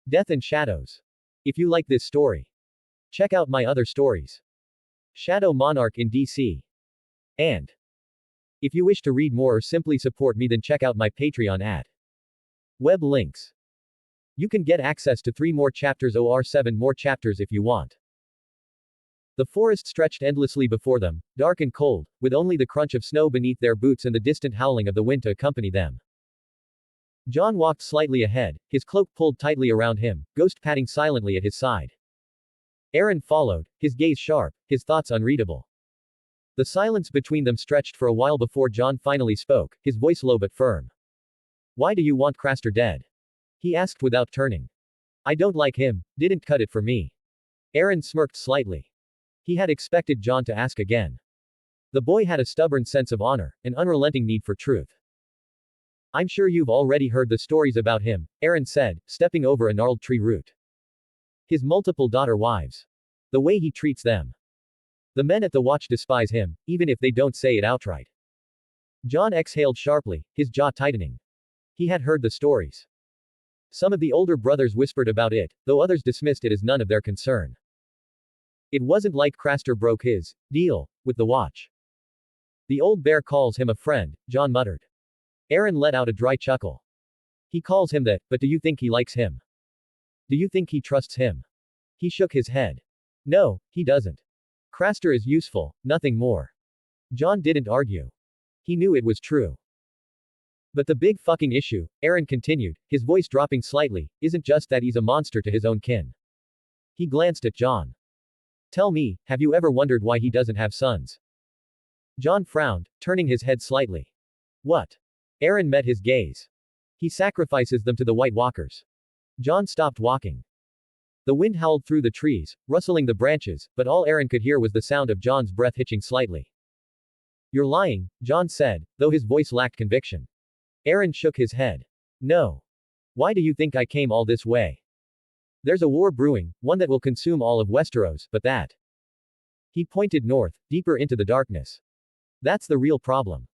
Death and Shadows. If you like this story, check out my other stories. Shadow Monarch in DC. And if you wish to read more or simply support me, then check out my Patreon at web links. You can get access to 3 more chapters or 7 more chapters if you want. The forest stretched endlessly before them, dark and cold, with only the crunch of snow beneath their boots and the distant howling of the wind to accompany them. Jon walked slightly ahead, his cloak pulled tightly around him, Ghost padding silently at his side. Aeron followed, his gaze sharp, his thoughts unreadable. The silence between them stretched for a while before Jon finally spoke, his voice low but firm. Why do you want Craster dead? He asked without turning. I don't like him, didn't cut it for me. Aeron smirked slightly. He had expected Jon to ask again. The boy had a stubborn sense of honor, an unrelenting need for truth. I'm sure you've already heard the stories about him, Aeron said, stepping over a gnarled tree root. His multiple daughter wives. The way he treats them. The men at the watch despise him, even if they don't say it outright. Jon exhaled sharply, his jaw tightening. He had heard the stories. Some of the older brothers whispered about it, though others dismissed it as none of their concern. It wasn't like Craster broke his deal with the watch. The old bear calls him a friend, Jon muttered. Aeron let out a dry chuckle. He calls him that, but do you think he likes him? Do you think he trusts him? He shook his head. No, he doesn't. Craster is useful, nothing more. Jon didn't argue. He knew it was true. But the big fucking issue, Aeron continued, his voice dropping slightly, isn't just that he's a monster to his own kin. He glanced at Jon. Tell me, have you ever wondered why he doesn't have sons? Jon frowned, turning his head slightly. What? Aeron met his gaze. He sacrifices them to the White Walkers. Jon stopped walking. The wind howled through the trees, rustling the branches, but all Aeron could hear was the sound of Jon's breath hitching slightly. You're lying, Jon said, though his voice lacked conviction. Aeron shook his head. No. Why do you think I came all this way? There's a war brewing, one that will consume all of Westeros, but that. He pointed north, deeper into the darkness. That's the real problem.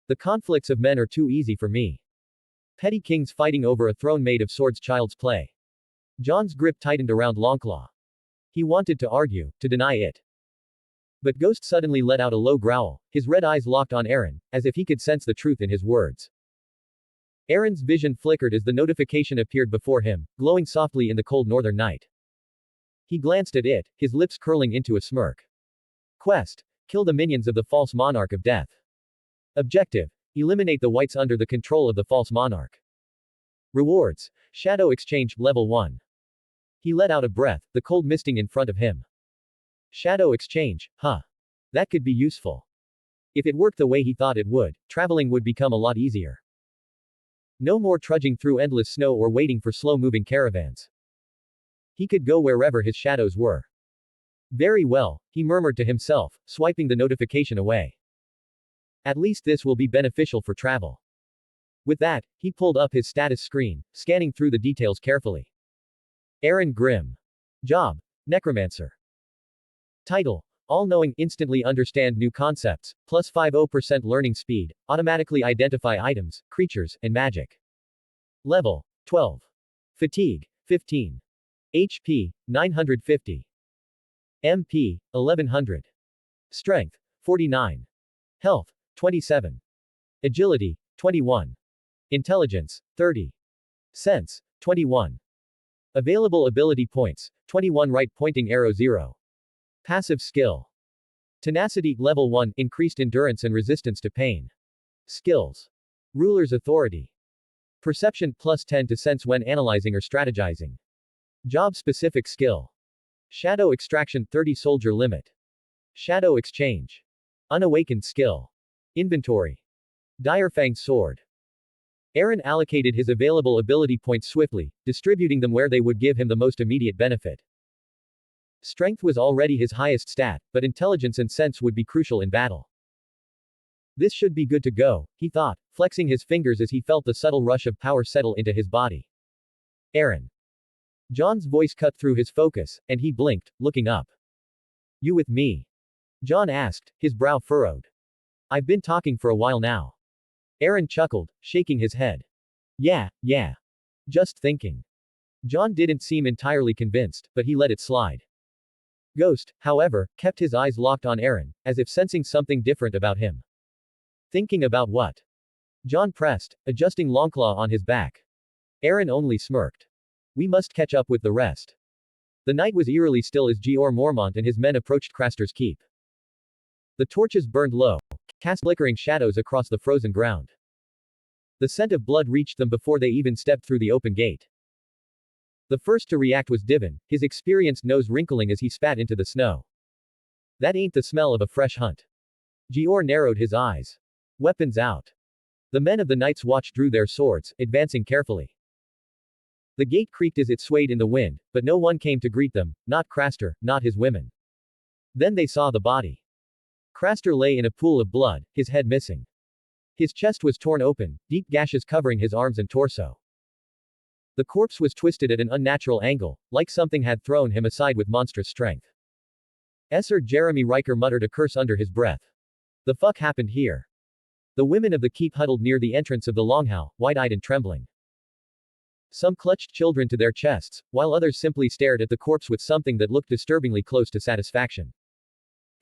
The conflicts of men are too easy for me. Petty kings fighting over a throne made of swords, child's play. Jon's grip tightened around Longclaw. He wanted to argue, to deny it. But Ghost suddenly let out a low growl, his red eyes locked on Aeron, as if he could sense the truth in his words. Aeron's vision flickered as the notification appeared before him, glowing softly in the cold northern night. He glanced at it, his lips curling into a smirk. Quest: kill the minions of the false monarch of death. Objective: eliminate the whites under the control of the false monarch. Rewards: Shadow Exchange, Level 1. He let out a breath, the cold misting in front of him. Shadow Exchange, huh. That could be useful. If it worked the way he thought it would, traveling would become a lot easier. No more trudging through endless snow or waiting for slow-moving caravans. He could go wherever his shadows were. Very well, he murmured to himself, swiping the notification away. At least this will be beneficial for travel. With that, he pulled up his status screen, scanning through the details carefully. Aeron Grim. Job: Necromancer. Title: All-knowing, instantly understand new concepts, plus 50% learning speed, automatically identify items, creatures, and magic. Level: 12. Fatigue: 15. HP: 950. MP: 1100. Strength: 49. Health: 27. Agility: 21. Intelligence: 30. Sense: 21. Available ability points: 21 right pointing arrow 0. Passive skill. Tenacity, Level 1, increased endurance and resistance to pain. Skills. Ruler's Authority. Perception, plus 10 to sense when analyzing or strategizing. Job-specific skill. Shadow Extraction, 30 soldier limit. Shadow Exchange. Unawakened skill. Inventory. Direfang's Sword. Aeron allocated his available ability points swiftly, distributing them where they would give him the most immediate benefit. Strength was already his highest stat, but intelligence and sense would be crucial in battle. This should be good to go, he thought, flexing his fingers as he felt the subtle rush of power settle into his body. Aeron. Jon's voice cut through his focus, and he blinked, looking up. You with me? Jon asked, his brow furrowed. I've been talking for a while now. Aeron chuckled, shaking his head. Yeah. Just thinking. John didn't seem entirely convinced, but he let it slide. Ghost, however, kept his eyes locked on Aeron, as if sensing something different about him. Thinking about what? John pressed, adjusting Longclaw on his back. Aeron only smirked. We must catch up with the rest. The night was eerily still as Jeor Mormont and his men approached Craster's keep. The torches burned low, cast flickering shadows across the frozen ground. The scent of blood reached them before they even stepped through the open gate. The first to react was Divin, his experienced nose wrinkling as he spat into the snow. That ain't the smell of a fresh hunt. Jeor narrowed his eyes. Weapons out. The men of the Night's Watch drew their swords, advancing carefully. The gate creaked as it swayed in the wind, but no one came to greet them, not Craster, not his women. Then they saw the body. Craster lay in a pool of blood, his head missing. His chest was torn open, deep gashes covering his arms and torso. The corpse was twisted at an unnatural angle, like something had thrown him aside with monstrous strength. Sir Jeremy Riker muttered a curse under his breath. The fuck happened here? The women of the keep huddled near the entrance of the longhall, wide-eyed and trembling. Some clutched children to their chests, while others simply stared at the corpse with something that looked disturbingly close to satisfaction.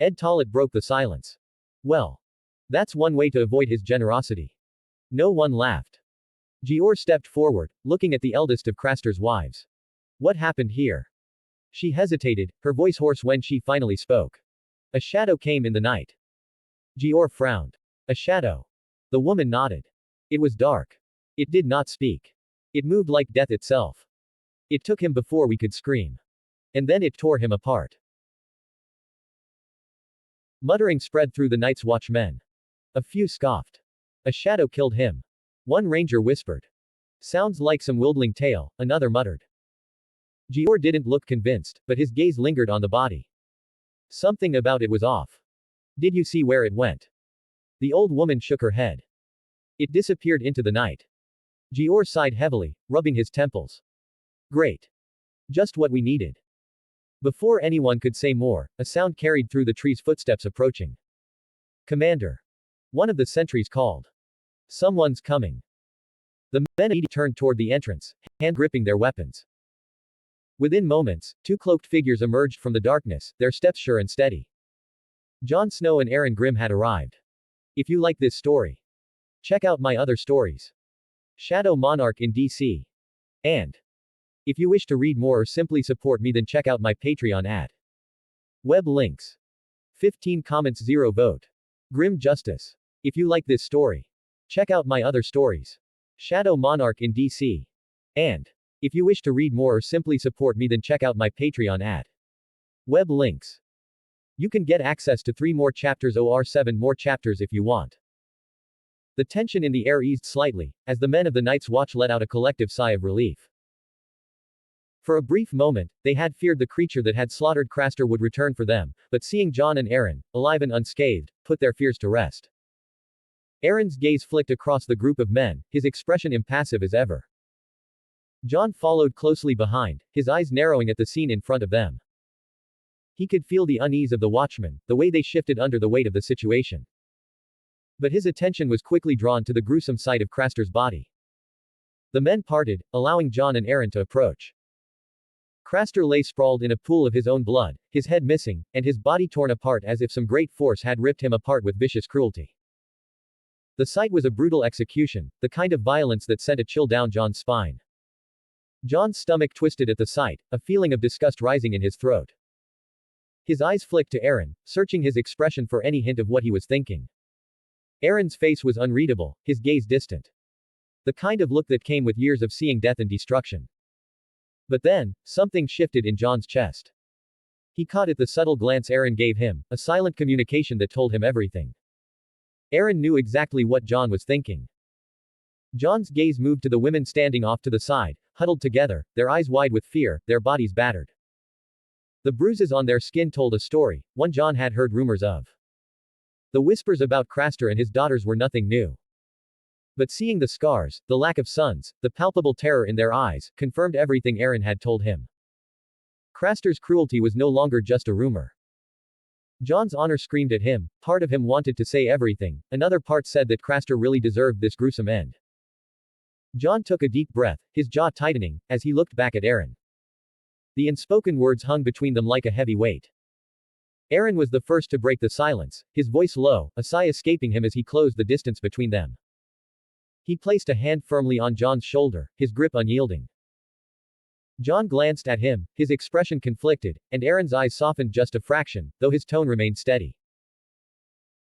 Ed Tollett broke the silence. Well, that's one way to avoid his generosity. No one laughed. Jeor stepped forward, looking at the eldest of Craster's wives. What happened here? She hesitated, her voice hoarse when she finally spoke. A shadow came in the night. Jeor frowned. A shadow. The woman nodded. It was dark. It did not speak. It moved like death itself. It took him before we could scream. And then it tore him apart. Muttering spread through the Night's Watch men. A few scoffed. A shadow killed him. One ranger whispered. Sounds like some wildling tale, another muttered. Jeor didn't look convinced, but his gaze lingered on the body. Something about it was off. Did you see where it went? The old woman shook her head. It disappeared into the night. Jeor sighed heavily, rubbing his temples. Great. Just what we needed. Before anyone could say more, a sound carried through the trees, footsteps approaching. Commander. One of the sentries called. Someone's coming. The men turned toward the entrance, hand gripping their weapons. Within moments, two cloaked figures emerged from the darkness, their steps sure and steady. Jon Snow and Aeron Grim had arrived. If you like this story, check out my other stories. Shadow Monarch in DC. And if you wish to read more or simply support me, then check out my Patreon at web links. 15 comments, 0 vote. Grim Justice. If you like this story, check out my other stories. Shadow Monarch in DC. And if you wish to read more or simply support me, then check out my Patreon at web links. You can get access to 3 more chapters or 7 more chapters if you want. The tension in the air eased slightly, as the men of the Night's Watch let out a collective sigh of relief. For a brief moment, they had feared the creature that had slaughtered Craster would return for them, but seeing Jon and Aeron, alive and unscathed, put their fears to rest. Aeron's gaze flicked across the group of men, his expression impassive as ever. Jon followed closely behind, his eyes narrowing at the scene in front of them. He could feel the unease of the watchmen, the way they shifted under the weight of the situation. But his attention was quickly drawn to the gruesome sight of Craster's body. The men parted, allowing Jon and Aeron to approach. Craster lay sprawled in a pool of his own blood, his head missing, and his body torn apart as if some great force had ripped him apart with vicious cruelty. The sight was a brutal execution, the kind of violence that sent a chill down Jon's spine. Jon's stomach twisted at the sight, a feeling of disgust rising in his throat. His eyes flicked to Aeron, searching his expression for any hint of what he was thinking. Aeron's face was unreadable, his gaze distant. The kind of look that came with years of seeing death and destruction. But then, something shifted in Jon's chest. He caught at the subtle glance Aeron gave him, a silent communication that told him everything. Aeron knew exactly what Jon was thinking. Jon's gaze moved to the women standing off to the side, huddled together, their eyes wide with fear, their bodies battered. The bruises on their skin told a story, one Jon had heard rumors of. The whispers about Craster and his daughters were nothing new. But seeing the scars, the lack of sons, the palpable terror in their eyes, confirmed everything Aeron had told him. Craster's cruelty was no longer just a rumor. Jon's honor screamed at him, part of him wanted to say everything, another part said that Craster really deserved this gruesome end. Jon took a deep breath, his jaw tightening, as he looked back at Aeron. The unspoken words hung between them like a heavy weight. Aeron was the first to break the silence, his voice low, a sigh escaping him as he closed the distance between them. He placed a hand firmly on Jon's shoulder, his grip unyielding. Jon glanced at him, his expression conflicted, and Aeron's eyes softened just a fraction, though his tone remained steady.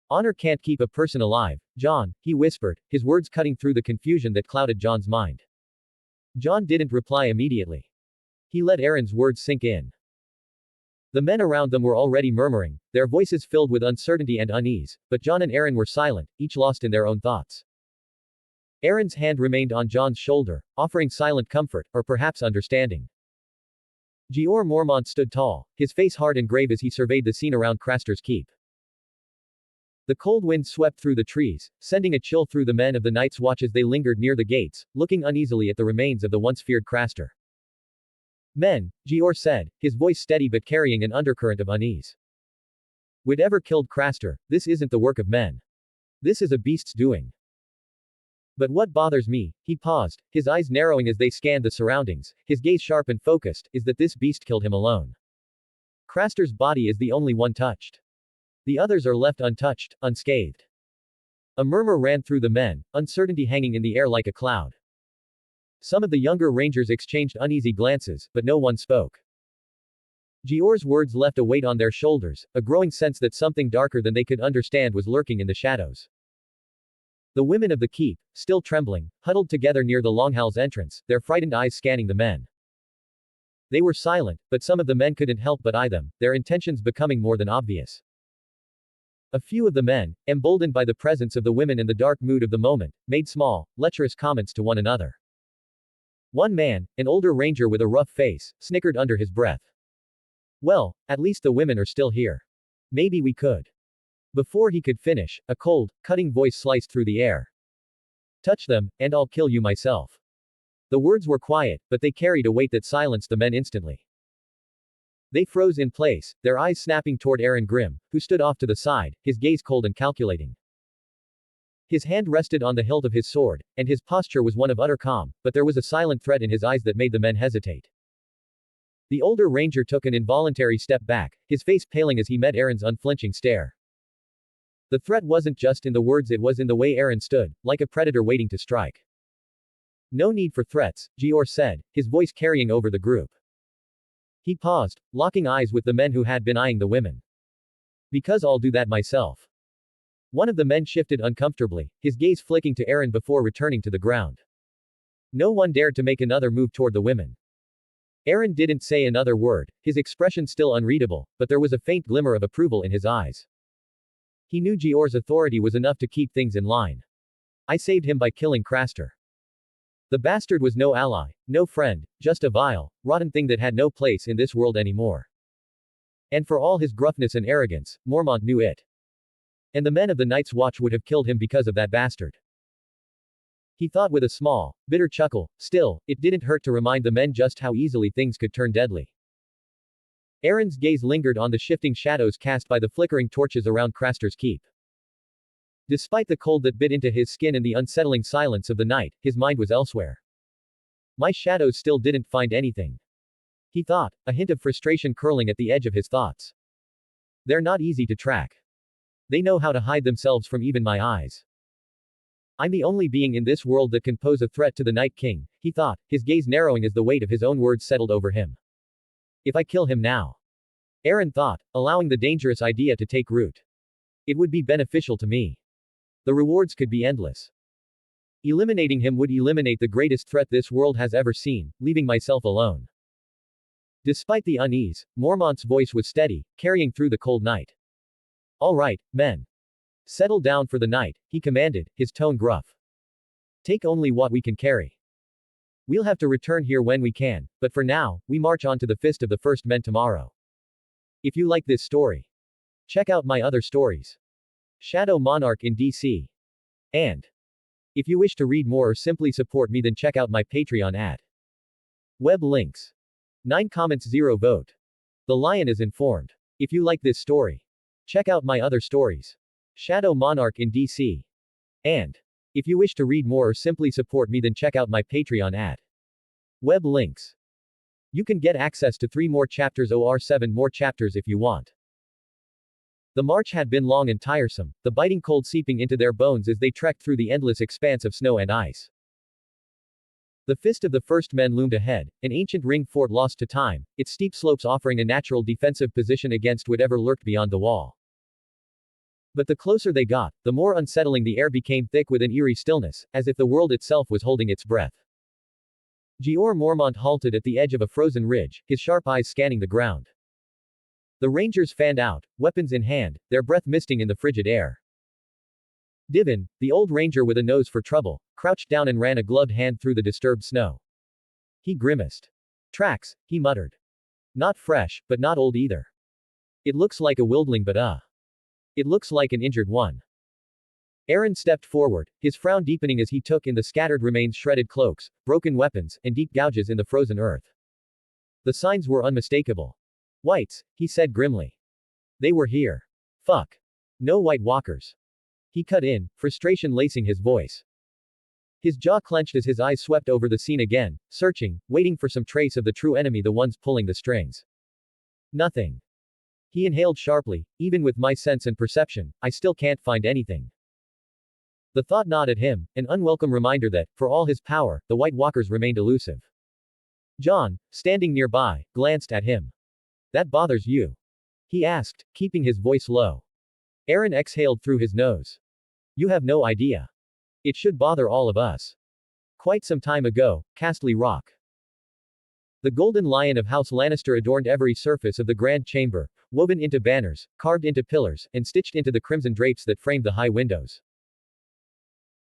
Honor can't keep a person alive, Jon, he whispered, his words cutting through the confusion that clouded Jon's mind. Jon didn't reply immediately. He let Aeron's words sink in. The men around them were already murmuring, their voices filled with uncertainty and unease, but Jon and Aeron were silent, each lost in their own thoughts. Aeron's hand remained on Jon's shoulder, offering silent comfort, or perhaps understanding. Jeor Mormont stood tall, his face hard and grave as he surveyed the scene around Craster's keep. The cold wind swept through the trees, sending a chill through the men of the Night's Watch as they lingered near the gates, looking uneasily at the remains of the once feared Craster. Men, Jeor said, his voice steady but carrying an undercurrent of unease. Whatever killed Craster, this isn't the work of men. This is a beast's doing. But what bothers me, he paused, his eyes narrowing as they scanned the surroundings, his gaze sharp and focused, is that this beast killed him alone. Craster's body is the only one touched. The others are left untouched, unscathed. A murmur ran through the men, uncertainty hanging in the air like a cloud. Some of the younger rangers exchanged uneasy glances, but no one spoke. Jeor's words left a weight on their shoulders, a growing sense that something darker than they could understand was lurking in the shadows. The women of the keep, still trembling, huddled together near the Longhall's entrance, their frightened eyes scanning the men. They were silent, but some of the men couldn't help but eye them, their intentions becoming more than obvious. A few of the men, emboldened by the presence of the women and the dark mood of the moment, made small, lecherous comments to one another. One man, an older ranger with a rough face, snickered under his breath. Well, at least the women are still here. Maybe we could. Before he could finish, a cold, cutting voice sliced through the air. Touch them, and I'll kill you myself. The words were quiet, but they carried a weight that silenced the men instantly. They froze in place, their eyes snapping toward Aeron Grim, who stood off to the side, his gaze cold and calculating. His hand rested on the hilt of his sword, and his posture was one of utter calm, but there was a silent threat in his eyes that made the men hesitate. The older ranger took an involuntary step back, his face paling as he met Aeron's unflinching stare. The threat wasn't just in the words, it was in the way Aeron stood, like a predator waiting to strike. No need for threats, Jeor said, his voice carrying over the group. He paused, locking eyes with the men who had been eyeing the women. Because I'll do that myself. One of the men shifted uncomfortably, his gaze flicking to Aeron before returning to the ground. No one dared to make another move toward the women. Aeron didn't say another word, his expression still unreadable, but there was a faint glimmer of approval in his eyes. He knew Jeor's authority was enough to keep things in line. I saved him by killing Craster. The bastard was no ally, no friend, just a vile, rotten thing that had no place in this world anymore. And for all his gruffness and arrogance, Mormont knew it. And the men of the Night's Watch would have killed him because of that bastard. He thought with a small, bitter chuckle, still, it didn't hurt to remind the men just how easily things could turn deadly. Aeron's gaze lingered on the shifting shadows cast by the flickering torches around Craster's keep. Despite the cold that bit into his skin and the unsettling silence of the night, his mind was elsewhere. My shadows still didn't find anything. He thought, a hint of frustration curling at the edge of his thoughts. They're not easy to track. They know how to hide themselves from even my eyes. I'm the only being in this world that can pose a threat to the Night King, he thought, his gaze narrowing as the weight of his own words settled over him. If I kill him now, Aeron thought, allowing the dangerous idea to take root. It would be beneficial to me. The rewards could be endless. Eliminating him would eliminate the greatest threat this world has ever seen, leaving myself alone. Despite the unease, Mormont's voice was steady, carrying through the cold night. All right, men. Settle down for the night, he commanded, his tone gruff. Take only what we can carry. We'll have to return here when we can, but for now, we march on to the Fist of the First Men tomorrow. If you like this story, check out my other stories. Shadow Monarch in DC. And if you wish to read more or simply support me, then check out my Patreon at web links. 9 comments 0 vote. The lion is informed. If you like this story, check out my other stories. Shadow Monarch in DC. And If you wish to read more or simply support me, then check out my Patreon at web links. You can get access to 3 more chapters or 7 more chapters if you want. The march had been long and tiresome, the biting cold seeping into their bones as they trekked through the endless expanse of snow and ice. The fist of the first men loomed ahead, an ancient ring fort lost to time, its steep slopes offering a natural defensive position against whatever lurked beyond the wall. But the closer they got, the more unsettling the air became, thick with an eerie stillness, as if the world itself was holding its breath. Jeor Mormont halted at the edge of a frozen ridge, his sharp eyes scanning the ground. The rangers fanned out, weapons in hand, their breath misting in the frigid air. Divin, the old ranger with a nose for trouble, crouched down and ran a gloved hand through the disturbed snow. He grimaced. Tracks, he muttered. Not fresh, but not old either. It looks like a wildling, but it looks like an injured one. Aeron stepped forward, his frown deepening as he took in the scattered remains, shredded cloaks, broken weapons, and deep gouges in the frozen earth. The signs were unmistakable. Whites, he said grimly. They were here. Fuck. No White Walkers. He cut in, frustration lacing his voice. His jaw clenched as his eyes swept over the scene again, searching, waiting for some trace of the true enemy, the ones pulling the strings. Nothing. He inhaled sharply. Even with my sense and perception, I still can't find anything. The thought gnawed at him, an unwelcome reminder that, for all his power, the White Walkers remained elusive. John, standing nearby, glanced at him. That bothers you? He asked, keeping his voice low. Aeron exhaled through his nose. You have no idea. It should bother all of us. Quite some time ago, Castle Rock. The golden lion of House Lannister adorned every surface of the grand chamber, woven into banners, carved into pillars, and stitched into the crimson drapes that framed the high windows.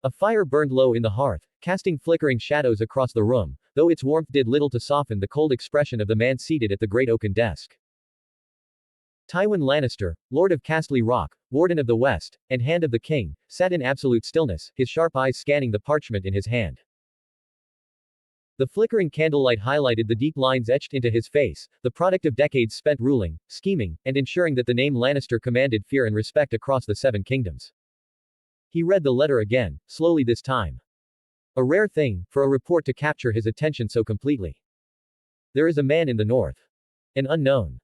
A fire burned low in the hearth, casting flickering shadows across the room, though its warmth did little to soften the cold expression of the man seated at the great oaken desk. Tywin Lannister, Lord of Castle Rock, Warden of the West, and Hand of the King, sat in absolute stillness, his sharp eyes scanning the parchment in his hand. The flickering candlelight highlighted the deep lines etched into his face, the product of decades spent ruling, scheming, and ensuring that the name Lannister commanded fear and respect across the Seven Kingdoms. He read the letter again, slowly this time. A rare thing, for a report to capture his attention so completely. There is a man in the north. An unknown.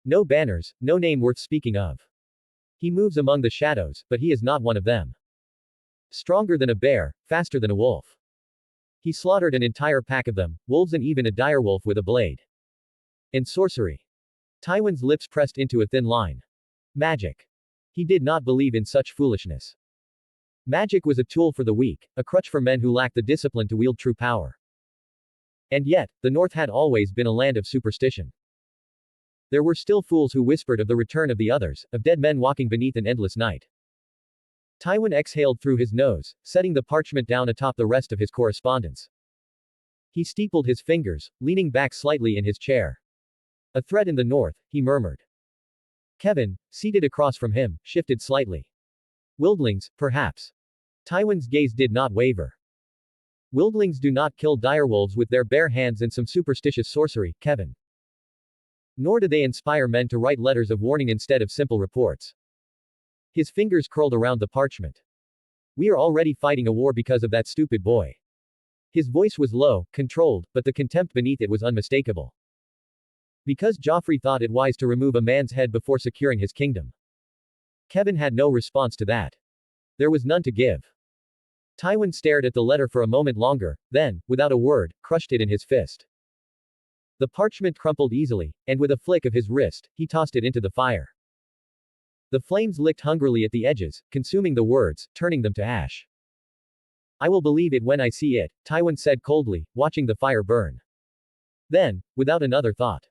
No banners, no name worth speaking of. He moves among the shadows, but he is not one of them. Stronger than a bear, faster than a wolf. He slaughtered an entire pack of them, wolves and even a direwolf with a blade. And sorcery. Tywin's lips pressed into a thin line. Magic. He did not believe in such foolishness. Magic was a tool for the weak, a crutch for men who lacked the discipline to wield true power. And yet, the North had always been a land of superstition. There were still fools who whispered of the return of the others, of dead men walking beneath an endless night. Tywin exhaled through his nose, setting the parchment down atop the rest of his correspondence. He steepled his fingers, leaning back slightly in his chair. A threat in the north, he murmured. Kevin, seated across from him, shifted slightly. Wildlings, perhaps. Tywin's gaze did not waver. Wildlings do not kill direwolves with their bare hands and some superstitious sorcery, Kevin. Nor do they inspire men to write letters of warning instead of simple reports. His fingers curled around the parchment. We are already fighting a war because of that stupid boy. His voice was low, controlled, but the contempt beneath it was unmistakable. Because Joffrey thought it wise to remove a man's head before securing his kingdom. Kevin had no response to that. There was none to give. Tywin stared at the letter for a moment longer, then, without a word, crushed it in his fist. The parchment crumpled easily, and with a flick of his wrist, he tossed it into the fire. The flames licked hungrily at the edges, consuming the words, turning them to ash. I will believe it when I see it, Tywin said coldly, watching the fire burn. Then, without another thought.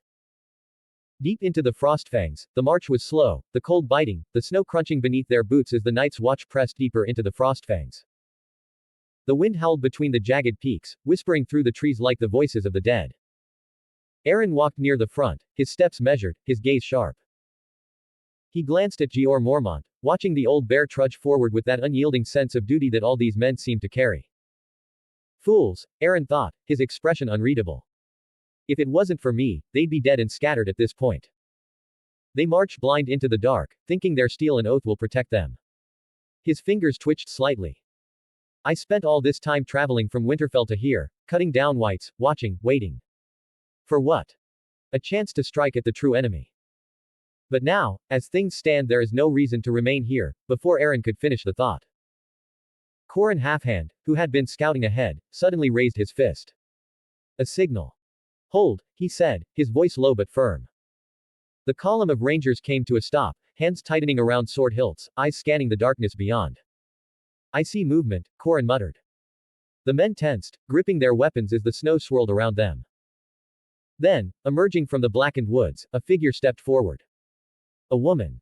Deep into the Frostfangs, the march was slow, the cold biting, the snow crunching beneath their boots as the Night's Watch pressed deeper into the Frostfangs. The wind howled between the jagged peaks, whispering through the trees like the voices of the dead. Aeron walked near the front, his steps measured, his gaze sharp. He glanced at Jeor Mormont, watching the old bear trudge forward with that unyielding sense of duty that all these men seemed to carry. Fools, Aeron thought, his expression unreadable. If it wasn't for me, they'd be dead and scattered at this point. They march blind into the dark, thinking their steel and oath will protect them. His fingers twitched slightly. I spent all this time traveling from Winterfell to here, cutting down whites, watching, waiting. For what? A chance to strike at the true enemy. But now, as things stand, there is no reason to remain here. Before Aeron could finish the thought, Qhorin Halfhand, who had been scouting ahead, suddenly raised his fist. A signal. Hold, he said, his voice low but firm. The column of rangers came to a stop, hands tightening around sword hilts, eyes scanning the darkness beyond. I see movement, Qhorin muttered. The men tensed, gripping their weapons as the snow swirled around them. Then, emerging from the blackened woods, a figure stepped forward. A woman.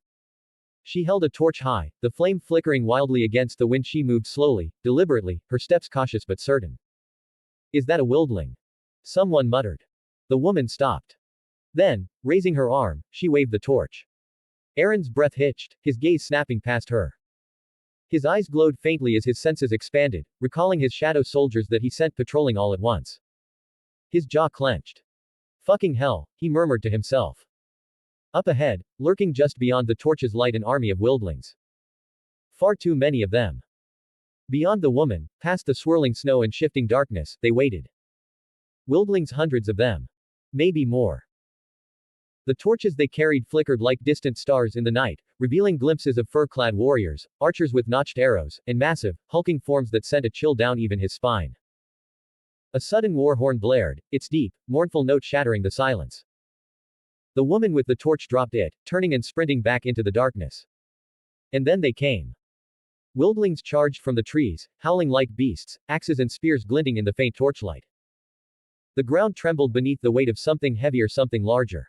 She held a torch high, the flame flickering wildly against the wind. She moved slowly, deliberately, her steps cautious but certain. Is that a wildling? Someone muttered. The woman stopped. Then, raising her arm, she waved the torch. Aeron's breath hitched, his gaze snapping past her. His eyes glowed faintly as his senses expanded, recalling his shadow soldiers that he sent patrolling all at once. His jaw clenched. Fucking hell, he murmured to himself. Up ahead, lurking just beyond the torch's light, an army of wildlings. Far too many of them. Beyond the woman, past the swirling snow and shifting darkness, they waited. Wildlings, hundreds of them. Maybe more. The torches they carried flickered like distant stars in the night, revealing glimpses of fur-clad warriors, archers with notched arrows, and massive, hulking forms that sent a chill down even his spine. A sudden war horn blared, its deep, mournful note shattering the silence. The woman with the torch dropped it, turning and sprinting back into the darkness. And then they came. Wildlings charged from the trees, howling like beasts, axes and spears glinting in the faint torchlight. The ground trembled beneath the weight of something heavier, something larger.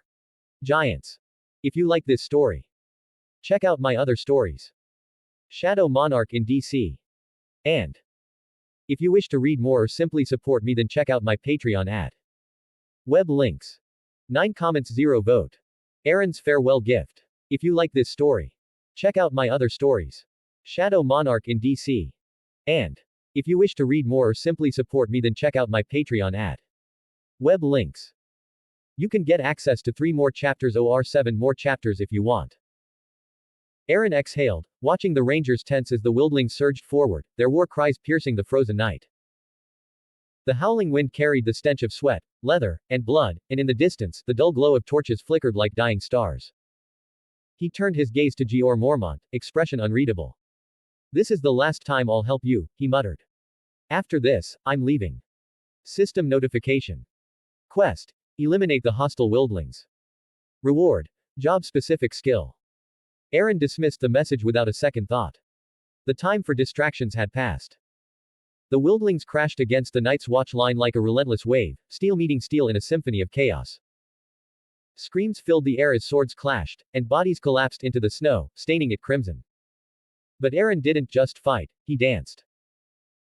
Giants. If you like this story, check out my other stories. Shadow Monarch in DC. And if you wish to read more or simply support me, then check out my Patreon at web links. 9 comments 0 vote. Aeron's farewell gift. If you like this story, check out my other stories. Shadow Monarch in DC. And if you wish to read more or simply support me, then check out my Patreon at web links. You can get access to 3 more chapters or 7 more chapters if you want. Aeron exhaled, watching the rangers tense as the wildlings surged forward, their war cries piercing the frozen night. The howling wind carried the stench of sweat, leather, and blood, and in the distance, the dull glow of torches flickered like dying stars. He turned his gaze to Jeor Mormont, expression unreadable. This is the last time I'll help you, he muttered. After this, I'm leaving. System notification. Quest. Eliminate the hostile wildlings. Reward. Job-specific skill. Aeron dismissed the message without a second thought. The time for distractions had passed. The wildlings crashed against the Night's Watch line like a relentless wave, steel meeting steel in a symphony of chaos. Screams filled the air as swords clashed, and bodies collapsed into the snow, staining it crimson. But Aeron didn't just fight, he danced.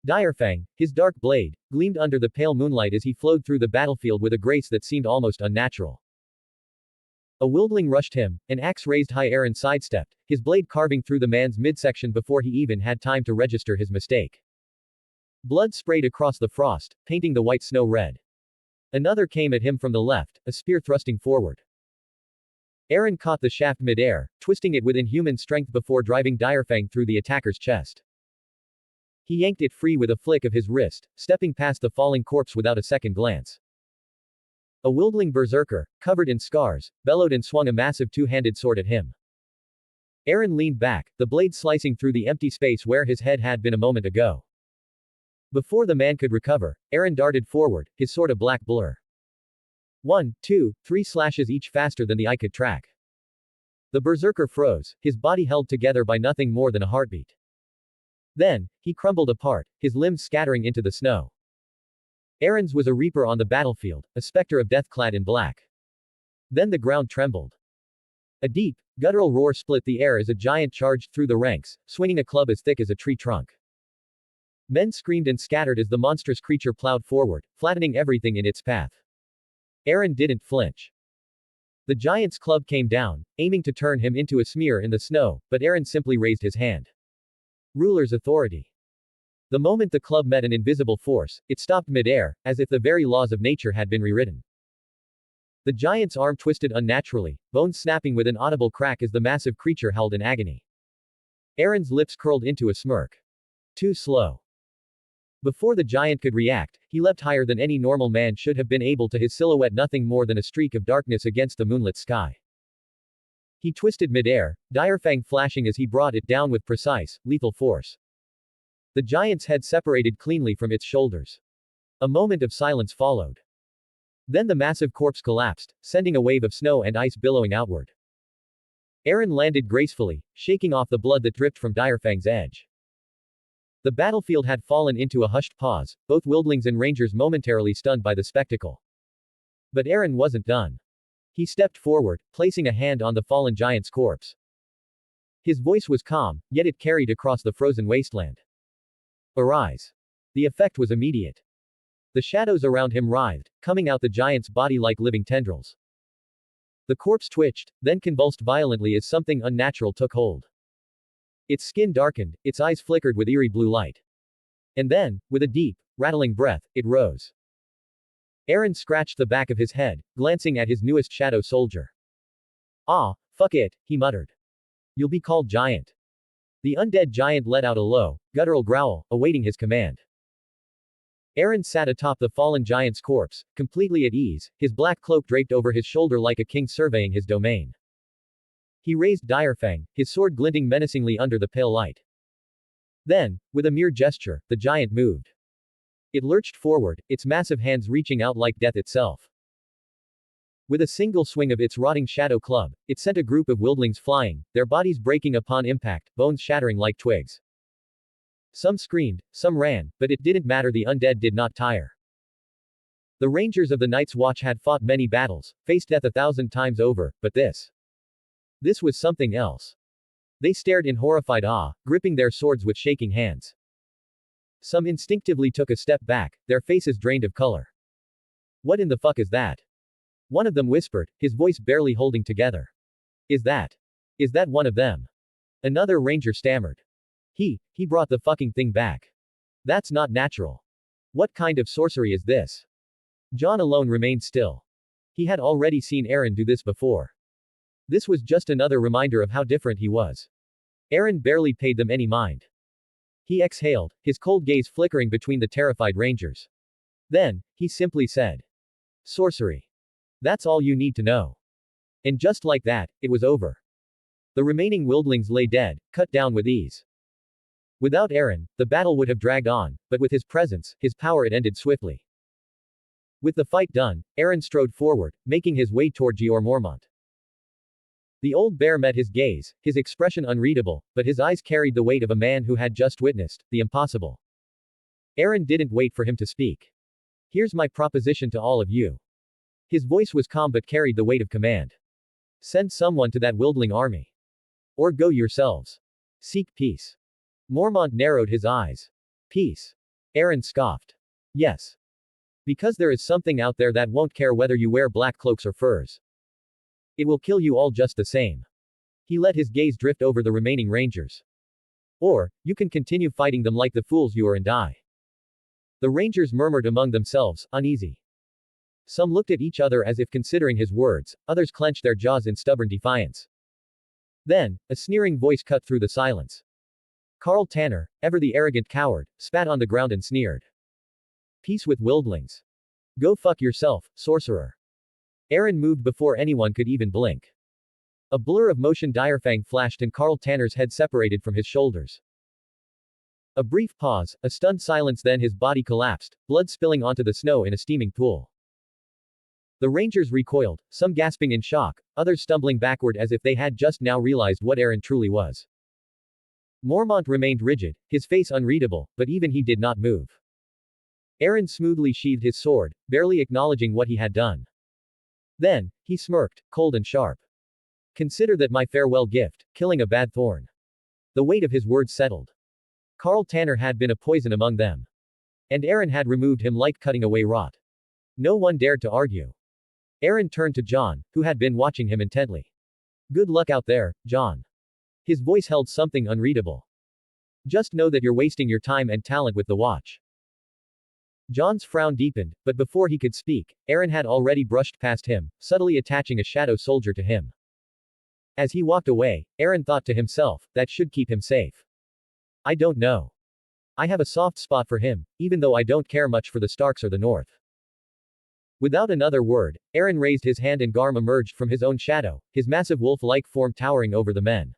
Direfang, his dark blade, gleamed under the pale moonlight as he flowed through the battlefield with a grace that seemed almost unnatural. A wildling rushed him, an axe raised high. Aeron sidestepped, his blade carving through the man's midsection before he even had time to register his mistake. Blood sprayed across the frost, painting the white snow red. Another came at him from the left, a spear thrusting forward. Aeron caught the shaft mid-air, twisting it with inhuman strength before driving Direfang through the attacker's chest. He yanked it free with a flick of his wrist, stepping past the falling corpse without a second glance. A wildling berserker, covered in scars, bellowed and swung a massive two-handed sword at him. Aeron leaned back, the blade slicing through the empty space where his head had been a moment ago. Before the man could recover, Aeron darted forward, his sword a black blur. 1, 2, 3 slashes each faster than the eye could track. The berserker froze, his body held together by nothing more than a heartbeat. Then, he crumbled apart, his limbs scattering into the snow. Aeron's was a reaper on the battlefield, a specter of death clad in black. Then the ground trembled. A deep, guttural roar split the air as a giant charged through the ranks, swinging a club as thick as a tree trunk. Men screamed and scattered as the monstrous creature plowed forward, flattening everything in its path. Aeron didn't flinch. The giant's club came down, aiming to turn him into a smear in the snow, but Aeron simply raised his hand. Ruler's authority. The moment the club met an invisible force, it stopped mid-air, as if the very laws of nature had been rewritten. The giant's arm twisted unnaturally, bones snapping with an audible crack as the massive creature howled in agony. Aeron's lips curled into a smirk. Too slow. Before the giant could react, he leapt higher than any normal man should have been able to, his silhouette nothing more than a streak of darkness against the moonlit sky. He twisted midair, Direfang flashing as he brought it down with precise, lethal force. The giant's head separated cleanly from its shoulders. A moment of silence followed. Then the massive corpse collapsed, sending a wave of snow and ice billowing outward. Aeron landed gracefully, shaking off the blood that dripped from Direfang's edge. The battlefield had fallen into a hushed pause, both wildlings and rangers momentarily stunned by the spectacle. But Aeron wasn't done. He stepped forward, placing a hand on the fallen giant's corpse. His voice was calm, yet it carried across the frozen wasteland. Arise. The effect was immediate. The shadows around him writhed, coming out the giant's body like living tendrils. The corpse twitched, then convulsed violently as something unnatural took hold. Its skin darkened, its eyes flickered with eerie blue light. And then, with a deep, rattling breath, it rose. Aeron scratched the back of his head, glancing at his newest shadow soldier. Ah, fuck it, he muttered. You'll be called giant. The undead giant let out a low, guttural growl, awaiting his command. Aeron sat atop the fallen giant's corpse, completely at ease, his black cloak draped over his shoulder like a king surveying his domain. He raised Direfang, his sword glinting menacingly under the pale light. Then, with a mere gesture, the giant moved. It lurched forward, its massive hands reaching out like death itself. With a single swing of its rotting shadow club, it sent a group of wildlings flying, their bodies breaking upon impact, bones shattering like twigs. Some screamed, some ran, but it didn't matter, the undead did not tire. The Rangers of the Night's Watch had fought many battles, faced death 1,000 times over, but this was something else. They stared in horrified awe, gripping their swords with shaking hands. Some instinctively took a step back, their faces drained of color. What in the fuck is that? One of them whispered, his voice barely holding together. Is that one of them? Another ranger stammered. He brought the fucking thing back. That's not natural. What kind of sorcery is this? John alone remained still. He had already seen Aeron do this before. This was just another reminder of how different he was. Aeron barely paid them any mind. He exhaled, his cold gaze flickering between the terrified rangers. Then, he simply said. Sorcery. That's all you need to know. And just like that, it was over. The remaining wildlings lay dead, cut down with ease. Without Aeron, the battle would have dragged on, but with his presence, his power, it ended swiftly. With the fight done, Aeron strode forward, making his way toward Jeor Mormont. The old bear met his gaze, his expression unreadable, but his eyes carried the weight of a man who had just witnessed the impossible. Aeron didn't wait for him to speak. Here's my proposition to all of you. His voice was calm but carried the weight of command. Send someone to that wildling army. Or go yourselves. Seek peace. Mormont narrowed his eyes. Peace. Aeron scoffed. Yes. Because there is something out there that won't care whether you wear black cloaks or furs. It will kill you all just the same. He let his gaze drift over the remaining rangers. Or, you can continue fighting them like the fools you are and die. The rangers murmured among themselves, uneasy. Some looked at each other as if considering his words, others clenched their jaws in stubborn defiance. Then, a sneering voice cut through the silence. Carl Tanner, ever the arrogant coward, spat on the ground and sneered. Peace with wildlings. Go fuck yourself, sorcerer. Aeron moved before anyone could even blink. A blur of motion, Direfang flashed and Carl Tanner's head separated from his shoulders. A brief pause, a stunned silence, then his body collapsed, blood spilling onto the snow in a steaming pool. The rangers recoiled, some gasping in shock, others stumbling backward as if they had just now realized what Aeron truly was. Mormont remained rigid, his face unreadable, but even he did not move. Aeron smoothly sheathed his sword, barely acknowledging what he had done. Then, he smirked, cold and sharp. Consider that my farewell gift, killing a bad thorn. The weight of his words settled. Carl Tanner had been a poison among them. And Aeron had removed him like cutting away rot. No one dared to argue. Aeron turned to John, who had been watching him intently. Good luck out there, John. His voice held something unreadable. Just know that you're wasting your time and talent with the watch. John's frown deepened, but before he could speak, Aeron had already brushed past him, subtly attaching a shadow soldier to him. As he walked away, Aeron thought to himself, that should keep him safe. I don't know. I have a soft spot for him, even though I don't care much for the Starks or the North. Without another word, Aeron raised his hand and Garm emerged from his own shadow, his massive wolf-like form towering over the men.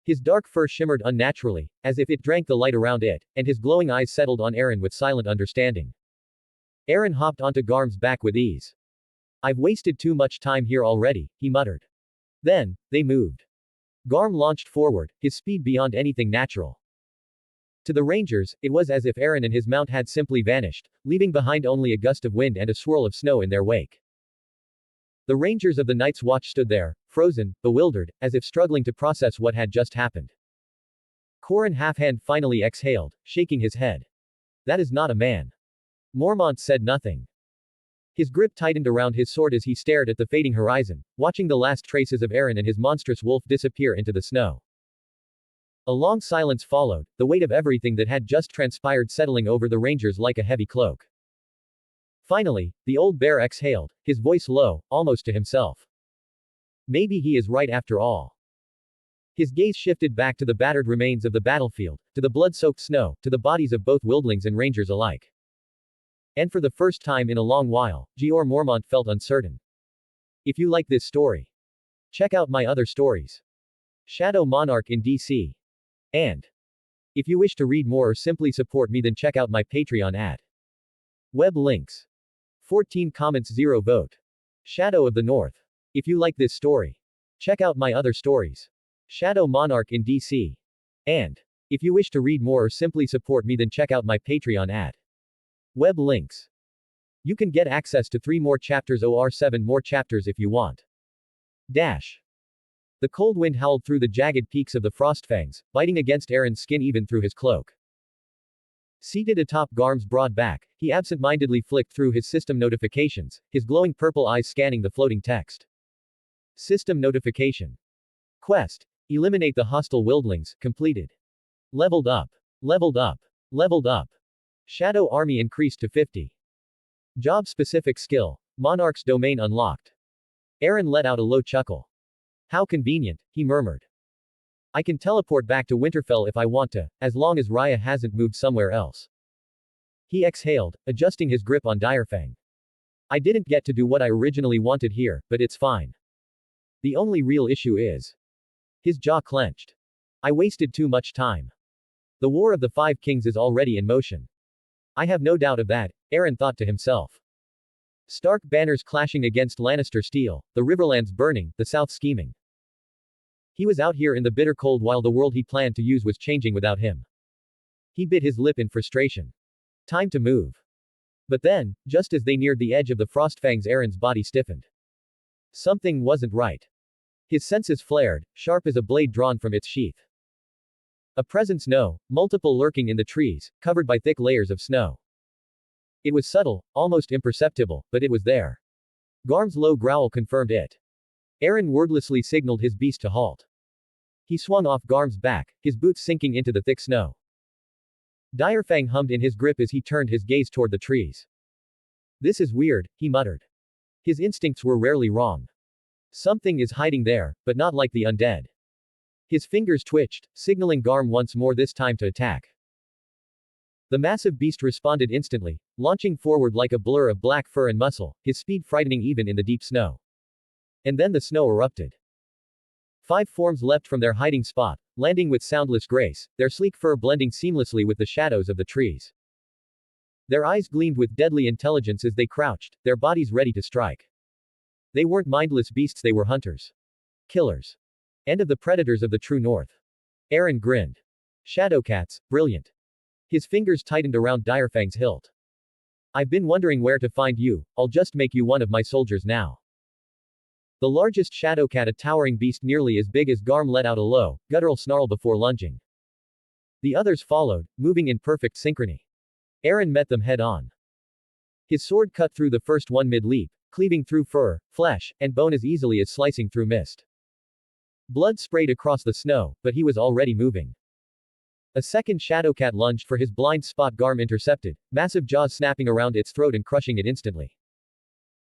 His dark fur shimmered unnaturally, as if it drank the light around it, and his glowing eyes settled on Aeron with silent understanding. Aeron hopped onto Garm's back with ease. I've wasted too much time here already, he muttered. Then, they moved. Garm launched forward, his speed beyond anything natural. To the Rangers, it was as if Aeron and his mount had simply vanished, leaving behind only a gust of wind and a swirl of snow in their wake. The Rangers of the Night's Watch stood there, frozen, bewildered, as if struggling to process what had just happened. Corran Halfhand finally exhaled, shaking his head. That is not a man. Mormont said nothing. His grip tightened around his sword as he stared at the fading horizon, watching the last traces of Aeron and his monstrous wolf disappear into the snow. A long silence followed, the weight of everything that had just transpired settling over the Rangers like a heavy cloak. Finally, the old bear exhaled, his voice low, almost to himself. Maybe he is right after all. His gaze shifted back to the battered remains of the battlefield, to the blood-soaked snow, to the bodies of both wildlings and Rangers alike. And for the first time in a long while, Jeor Mormont felt uncertain. If you like this story, check out my other stories. Shadow Monarch in DC. And if you wish to read more or simply support me, then check out my Patreon at web links. 14 comments 0 vote. Shadow of the North. If you like this story, check out my other stories. Shadow Monarch in DC. And if you wish to read more or simply support me, then check out my Patreon at web links. You can get access to 3 more chapters or 7 more chapters if you want. Dash. The cold wind howled through the jagged peaks of the Frostfangs, biting against Aeron's skin even through his cloak. Seated atop Garm's broad back, he absent-mindedly flicked through his system notifications, his glowing purple eyes scanning the floating text. System notification. Quest. Eliminate the hostile wildlings, completed. Leveled up. Leveled up. Leveled up. Shadow Army increased to 50. Job-specific skill. Monarch's domain unlocked. Aeron let out a low chuckle. How convenient, he murmured. I can teleport back to Winterfell if I want to, as long as Raya hasn't moved somewhere else. He exhaled, adjusting his grip on Direfang. I didn't get to do what I originally wanted here, but it's fine. The only real issue is. His jaw clenched. I wasted too much time. The War of the Five Kings is already in motion. I have no doubt of that, Aeron thought to himself. Stark banners clashing against Lannister steel, the Riverlands burning, the South scheming. He was out here in the bitter cold while the world he planned to use was changing without him. He bit his lip in frustration. Time to move. But then, just as they neared the edge of the Frostfangs, Aeron's body stiffened. Something wasn't right. His senses flared, sharp as a blade drawn from its sheath. A presence multiple lurking in the trees, covered by thick layers of snow. It was subtle, almost imperceptible, but it was there. Garm's low growl confirmed it. Aeron wordlessly signaled his beast to halt. He swung off Garm's back, his boots sinking into the thick snow. Direfang hummed in his grip as he turned his gaze toward the trees. This is weird, he muttered. His instincts were rarely wrong. Something is hiding there, but not like the undead. His fingers twitched, signaling Garm once more, this time to attack. The massive beast responded instantly, launching forward like a blur of black fur and muscle, his speed frightening even in the deep snow. And then the snow erupted. 5 forms leapt from their hiding spot, landing with soundless grace, their sleek fur blending seamlessly with the shadows of the trees. Their eyes gleamed with deadly intelligence as they crouched, their bodies ready to strike. They weren't mindless beasts, they were hunters. Killers. And of the predators of the true north. Aeron grinned. Shadowcats, brilliant. His fingers tightened around Direfang's hilt. I've been wondering where to find you, I'll just make you one of my soldiers now. The largest Shadowcat, a towering beast nearly as big as Garm, let out a low, guttural snarl before lunging. The others followed, moving in perfect synchrony. Aeron met them head-on. His sword cut through the first one mid-leap, cleaving through fur, flesh, and bone as easily as slicing through mist. Blood sprayed across the snow, but he was already moving. A second Shadowcat lunged for his blind spot. Garm intercepted, massive jaws snapping around its throat and crushing it instantly.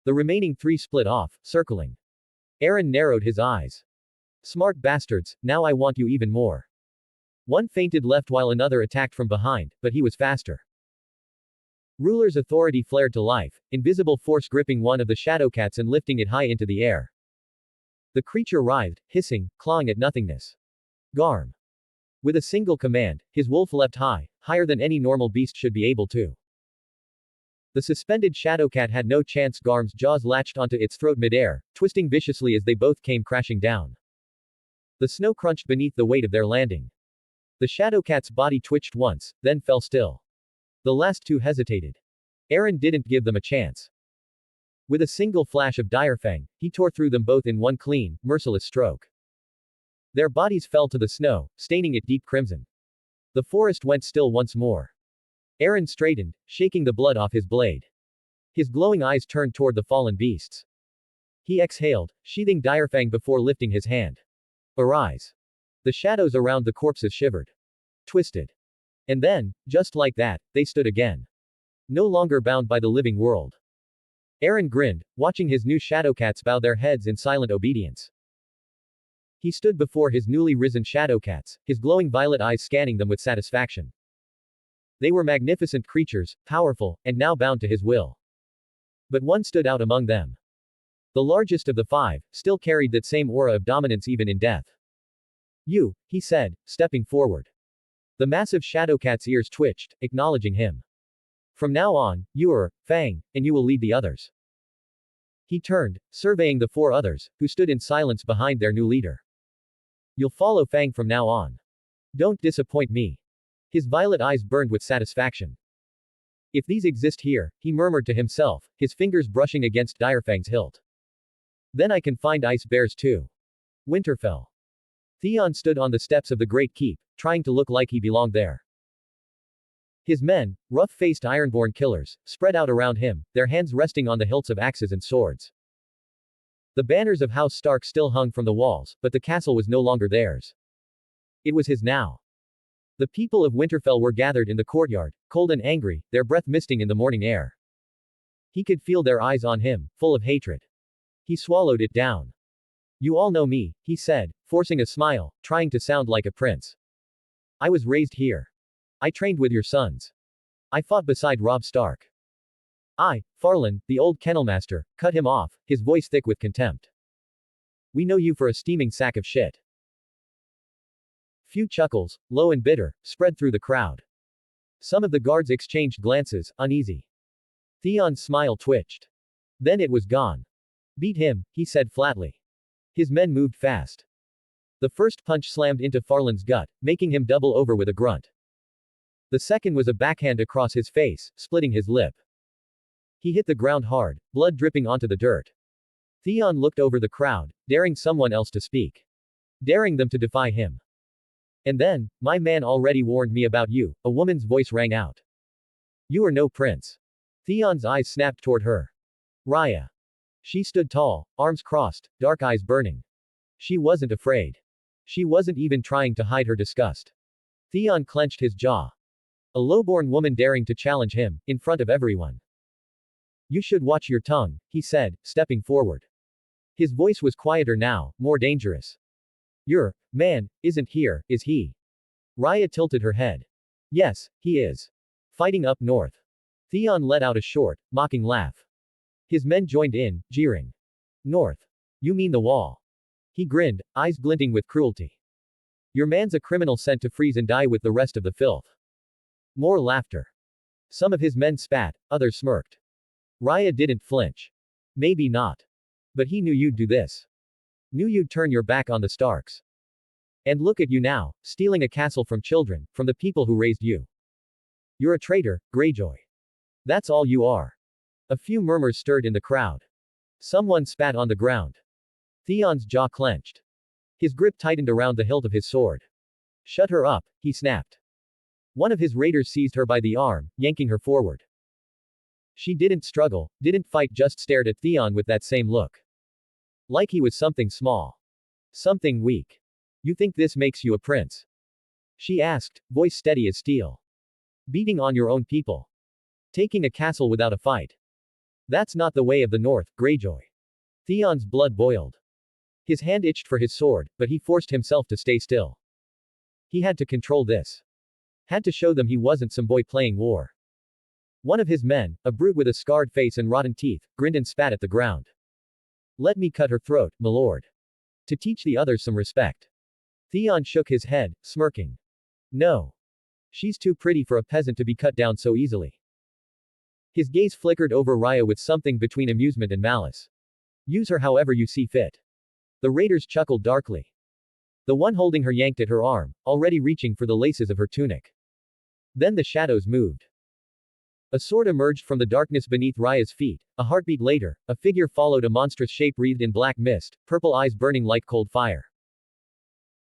The remaining 3 split off, circling. Aeron narrowed his eyes. Smart bastards, now I want you even more. One fainted left while another attacked from behind, but he was faster. Ruler's authority flared to life, invisible force gripping one of the shadowcats and lifting it high into the air. The creature writhed, hissing, clawing at nothingness. Garm. With a single command, his wolf leapt high, higher than any normal beast should be able to. The suspended shadowcat had no chance. Garm's jaws latched onto its throat midair, twisting viciously as they both came crashing down. The snow crunched beneath the weight of their landing. The shadowcat's body twitched once, then fell still. The last two hesitated. Aeron didn't give them a chance. With a single flash of Direfang, he tore through them both in one clean, merciless stroke. Their bodies fell to the snow, staining it deep crimson. The forest went still once more. Aeron straightened, shaking the blood off his blade. His glowing eyes turned toward the fallen beasts. He exhaled, sheathing Direfang before lifting his hand. Arise. The shadows around the corpses shivered. Twisted. And then, just like that, they stood again. No longer bound by the living world. Aeron grinned, watching his new shadowcats bow their heads in silent obedience. He stood before his newly risen shadowcats, his glowing violet eyes scanning them with satisfaction. They were magnificent creatures, powerful, and now bound to his will. But one stood out among them. The largest of the five, still carried that same aura of dominance even in death. You, he said, stepping forward. The massive shadowcat's ears twitched, acknowledging him. From now on, you are Fang, and you will lead the others. He turned, surveying the four others, who stood in silence behind their new leader. You'll follow Fang from now on. Don't disappoint me. His violet eyes burned with satisfaction. If these exist here, he murmured to himself, his fingers brushing against Direfang's hilt. Then I can find ice bears too. Winterfell. Theon stood on the steps of the Great Keep, trying to look like he belonged there. His men, rough-faced ironborn killers, spread out around him, their hands resting on the hilts of axes and swords. The banners of House Stark still hung from the walls, but the castle was no longer theirs. It was his now. The people of Winterfell were gathered in the courtyard, cold and angry, their breath misting in the morning air. He could feel their eyes on him, full of hatred. He swallowed it down. You all know me, he said, forcing a smile, trying to sound like a prince. I was raised here. I trained with your sons. I fought beside Robb Stark. I, Farlan, the old kennelmaster, cut him off, his voice thick with contempt. We know you for a steaming sack of shit. Few chuckles, low and bitter, spread through the crowd. Some of the guards exchanged glances, uneasy. Theon's smile twitched. Then it was gone. Beat him, he said flatly. His men moved fast. The first punch slammed into Farlan's gut, making him double over with a grunt. The second was a backhand across his face, splitting his lip. He hit the ground hard, blood dripping onto the dirt. Theon looked over the crowd, daring someone else to speak. Daring them to defy him. And then, my man already warned me about you, a woman's voice rang out. You are no prince. Theon's eyes snapped toward her. Raya. She stood tall, arms crossed, dark eyes burning. She wasn't afraid. She wasn't even trying to hide her disgust. Theon clenched his jaw. A lowborn woman daring to challenge him, in front of everyone. You should watch your tongue, he said, stepping forward. His voice was quieter now, more dangerous. Your man isn't here, is he? Raya tilted her head. Yes, he is. Fighting up north. Theon let out a short, mocking laugh. His men joined in, jeering. North. You mean the wall? He grinned, eyes glinting with cruelty. Your man's a criminal sent to freeze and die with the rest of the filth. More laughter. Some of his men spat, others smirked. Raya didn't flinch. Maybe not. But he knew you'd do this. Knew you'd turn your back on the Starks. And look at you now, stealing a castle from children, from the people who raised you. You're a traitor, Greyjoy. That's all you are. A few murmurs stirred in the crowd. Someone spat on the ground. Theon's jaw clenched. His grip tightened around the hilt of his sword. Shut her up, he snapped. One of his raiders seized her by the arm, yanking her forward. She didn't struggle, didn't fight, just stared at Theon with that same look. Like he was something small. Something weak. You think this makes you a prince? She asked, voice steady as steel. Beating on your own people. Taking a castle without a fight. That's not the way of the North, Greyjoy. Theon's blood boiled. His hand itched for his sword, but he forced himself to stay still. He had to control this. Had to show them he wasn't some boy playing war. One of his men, a brute with a scarred face and rotten teeth, grinned and spat at the ground. Let me cut her throat, my lord. To teach the others some respect. Theon shook his head, smirking. No. She's too pretty for a peasant to be cut down so easily. His gaze flickered over Raya with something between amusement and malice. Use her however you see fit. The raiders chuckled darkly. The one holding her yanked at her arm, already reaching for the laces of her tunic. Then the shadows moved. A sword emerged from the darkness beneath Raya's feet. A heartbeat later, a figure followed, a monstrous shape wreathed in black mist, purple eyes burning like cold fire.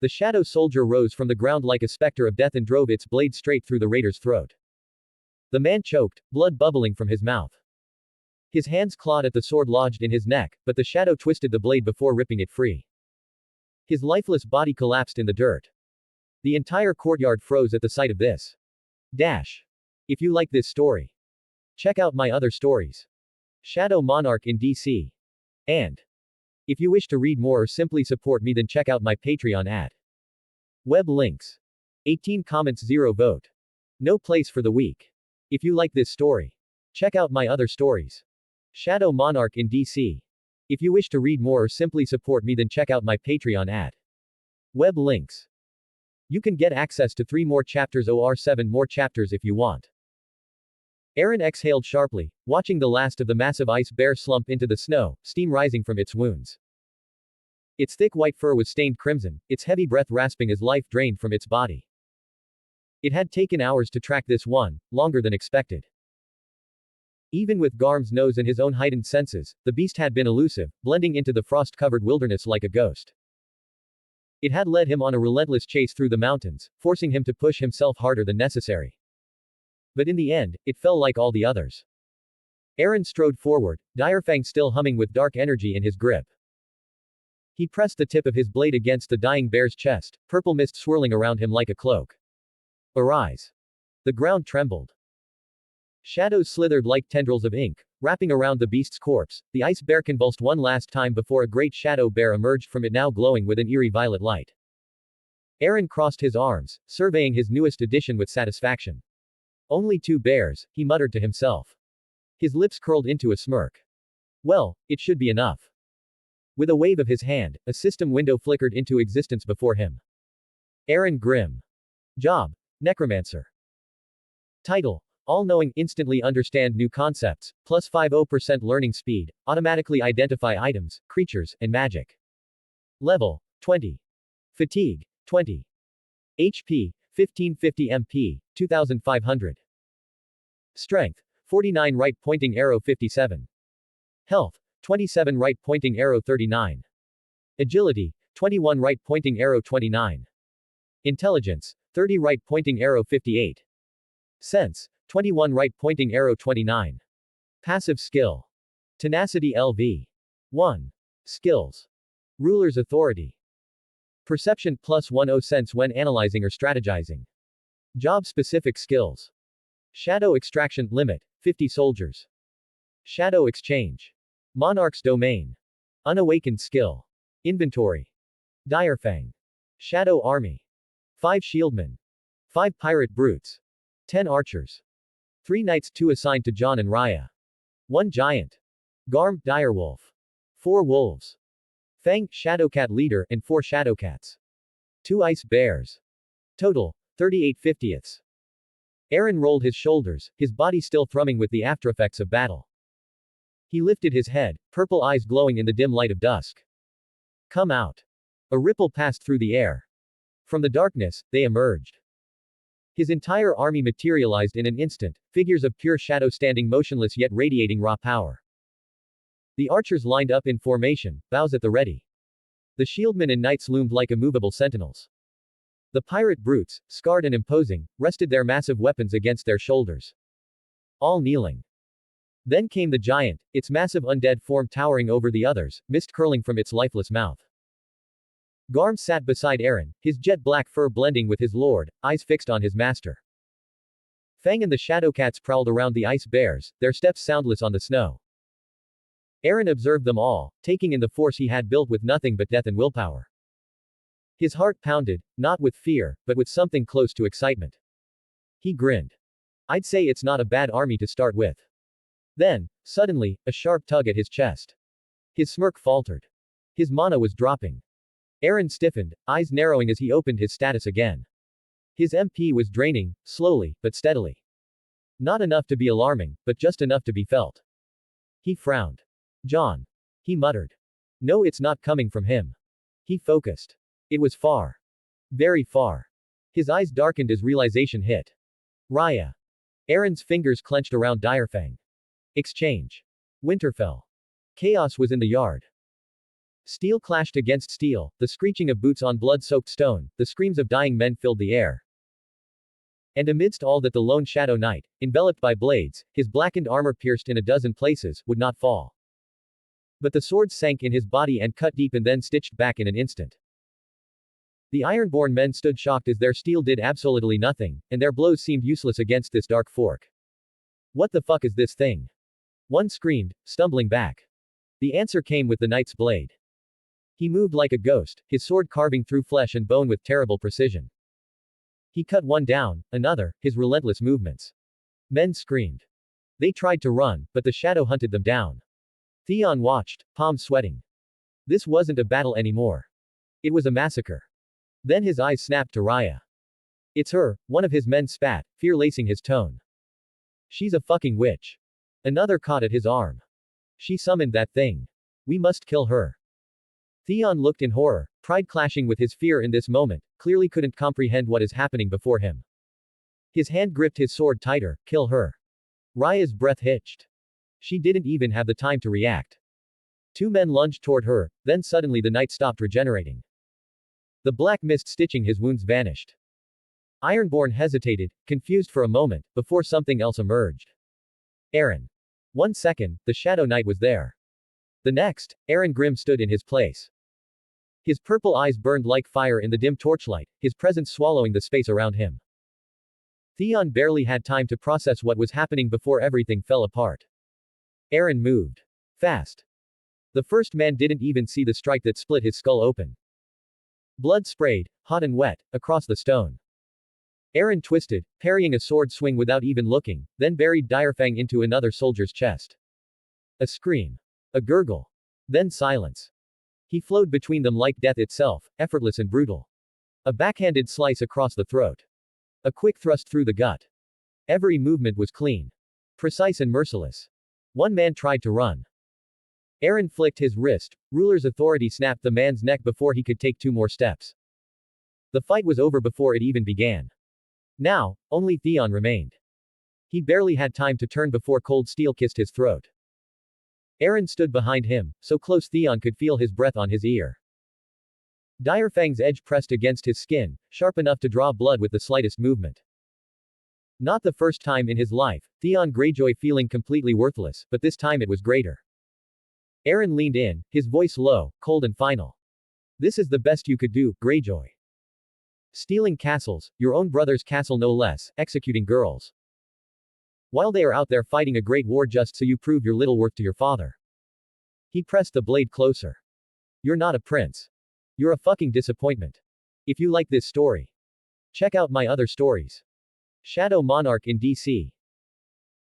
The shadow soldier rose from the ground like a specter of death and drove its blade straight through the raider's throat. The man choked, blood bubbling from his mouth. His hands clawed at the sword lodged in his neck, but the shadow twisted the blade before ripping it free. His lifeless body collapsed in the dirt. The entire courtyard froze at the sight of this. If you like this story, check out my other stories. Shadow Monarch in DC. And if you wish to read more or simply support me, then check out my Patreon at web links. 18 comments 0 vote. No place for the weak. If you like this story, check out my other stories. Shadow Monarch in DC. If you wish to read more or simply support me, then check out my Patreon at web links. You can get access to 3 more chapters or 7 more chapters if you want. Aeron exhaled sharply, watching the last of the massive ice bear slump into the snow, steam rising from its wounds. Its thick white fur was stained crimson, its heavy breath rasping as life drained from its body. It had taken hours to track this one, longer than expected. Even with Garm's nose and his own heightened senses, the beast had been elusive, blending into the frost-covered wilderness like a ghost. It had led him on a relentless chase through the mountains, forcing him to push himself harder than necessary. But in the end, it fell like all the others. Aeron strode forward, Direfang still humming with dark energy in his grip. He pressed the tip of his blade against the dying bear's chest, purple mist swirling around him like a cloak. Arise. The ground trembled. Shadows slithered like tendrils of ink, wrapping around the beast's corpse. The ice bear convulsed one last time before a great shadow bear emerged from it, now glowing with an eerie violet light. Aeron crossed his arms, surveying his newest addition with satisfaction. Only 2 bears, he muttered to himself. His lips curled into a smirk. Well, it should be enough. With a wave of his hand, a system window flickered into existence before him. Aeron Grim. Job: Necromancer. Title: All-knowing, instantly understand new concepts, plus 50% learning speed, automatically identify items, creatures, and magic. Level: 20. Fatigue: 20. HP: 1550 MP, 2500. Strength: 49 right pointing arrow 57. Health: 27 right pointing arrow 39. Agility: 21 right pointing arrow 29. Intelligence: 30 right pointing arrow 58. Sense: 21 right pointing arrow 29. Passive skill: Tenacity LV. 1. Skills: Ruler's Authority. Perception plus 10 sense when analyzing or strategizing. Job-specific skills: Shadow Extraction, limit, 50 soldiers. Shadow Exchange. Monarch's Domain. Unawakened skill. Inventory. Direfang. Shadow Army. 5 shieldmen. 5 pirate brutes. 10 archers. 3 knights, 2 assigned to Jon and Raya. 1 giant. Garm, direwolf. 4 wolves. Fang, Shadowcat leader, and 4 Shadowcats. 2 ice bears. Total: 38 50ths. Aeron rolled his shoulders, his body still thrumming with the aftereffects of battle. He lifted his head, purple eyes glowing in the dim light of dusk. Come out. A ripple passed through the air. From the darkness, they emerged. His entire army materialized in an instant, figures of pure shadow standing motionless yet radiating raw power. The archers lined up in formation, bows at the ready. The shieldmen and knights loomed like immovable sentinels. The pirate brutes, scarred and imposing, rested their massive weapons against their shoulders. All kneeling. Then came the giant, its massive undead form towering over the others, mist curling from its lifeless mouth. Garm sat beside Aeron, his jet black fur blending with his lord, eyes fixed on his master. Fang and the Shadowcats prowled around the ice bears, their steps soundless on the snow. Aeron observed them all, taking in the force he had built with nothing but death and willpower. His heart pounded, not with fear, but with something close to excitement. He grinned. I'd say it's not a bad army to start with. Then, suddenly, a sharp tug at his chest. His smirk faltered. His mana was dropping. Aeron stiffened, eyes narrowing as he opened his status again. His MP was draining, slowly, but steadily. Not enough to be alarming, but just enough to be felt. He frowned. John. He muttered. No, it's not coming from him. He focused. It was far. Very far. His eyes darkened as realization hit. Raya. Aeron's fingers clenched around Direfang. Exchange. Winterfell. Chaos was in the yard. Steel clashed against steel, the screeching of boots on blood-soaked stone, the screams of dying men filled the air. And amidst all that the lone Shadow Knight, enveloped by blades, his blackened armor pierced in a dozen places, would not fall. But the swords sank in his body and cut deep and then stitched back in an instant. The Ironborn men stood shocked as their steel did absolutely nothing, and their blows seemed useless against this dark fork. What the fuck is this thing? One screamed, stumbling back. The answer came with the knight's blade. He moved like a ghost, his sword carving through flesh and bone with terrible precision. He cut one down, another, his relentless movements. Men screamed. They tried to run, but the shadow hunted them down. Theon watched, palms sweating. This wasn't a battle anymore. It was a massacre. Then his eyes snapped to Raya. It's her, one of his men spat, fear lacing his tone. She's a fucking witch. Another caught at his arm. She summoned that thing. We must kill her. Theon looked in horror, pride clashing with his fear in this moment, clearly couldn't comprehend what is happening before him. His hand gripped his sword tighter, kill her. Raya's breath hitched. She didn't even have the time to react. Two men lunged toward her, then suddenly the knight stopped regenerating. The black mist stitching his wounds vanished. Ironborn hesitated, confused for a moment, before something else emerged. Aeron. 1 second, the Shadow Knight was there. The next, Aeron Grim stood in his place. His purple eyes burned like fire in the dim torchlight, his presence swallowing the space around him. Theon barely had time to process what was happening before everything fell apart. Aeron moved. Fast. The first man didn't even see the strike that split his skull open. Blood sprayed, hot and wet, across the stone. Aeron twisted, parrying a sword swing without even looking, then buried Direfang into another soldier's chest. A scream. A gurgle. Then silence. He flowed between them like death itself, effortless and brutal. A backhanded slice across the throat. A quick thrust through the gut. Every movement was clean. Precise and merciless. One man tried to run. Aeron flicked his wrist, ruler's authority snapped the man's neck before he could take 2 more steps. The fight was over before it even began. Now, only Theon remained. He barely had time to turn before cold steel kissed his throat. Aeron stood behind him, so close Theon could feel his breath on his ear. Direfang's edge pressed against his skin, sharp enough to draw blood with the slightest movement. Not the first time in his life, Theon Greyjoy feeling completely worthless, but this time it was greater. Aeron leaned in, his voice low, cold and final. This is the best you could do, Greyjoy. Stealing castles, your own brother's castle no less, executing girls. While they are out there fighting a great war just so you prove your little worth to your father. He pressed the blade closer. You're not a prince. You're a fucking disappointment. If you like this story, check out my other stories. Shadow Monarch in DC.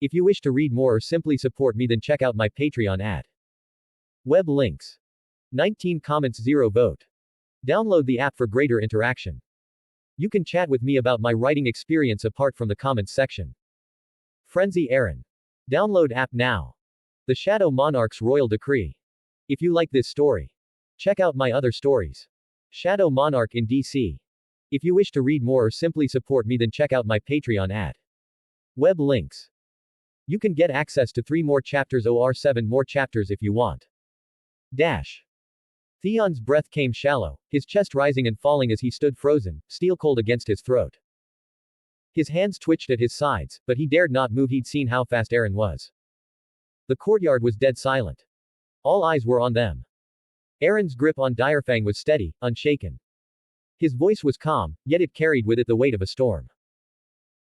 If you wish to read more or simply support me, then check out my Patreon at web links. 19 comments 0 vote. Download the app for greater interaction. You can chat with me about my writing experience apart from the comments section. FrenzyAren. Download app now. The Shadow Monarch's Royal Decree. If you like this story, check out my other stories. Shadow Monarch in DC. If you wish to read more or simply support me, then check out my Patreon at web links. You can get access to 3 more chapters or 7 more chapters if you want. Theon's breath came shallow, his chest rising and falling as he stood frozen, steel cold against his throat. His hands twitched at his sides, but he dared not move. He'd seen how fast Aeron was. The courtyard was dead silent. All eyes were on them. Aeron's grip on Direfang was steady, unshaken. His voice was calm, yet it carried with it the weight of a storm.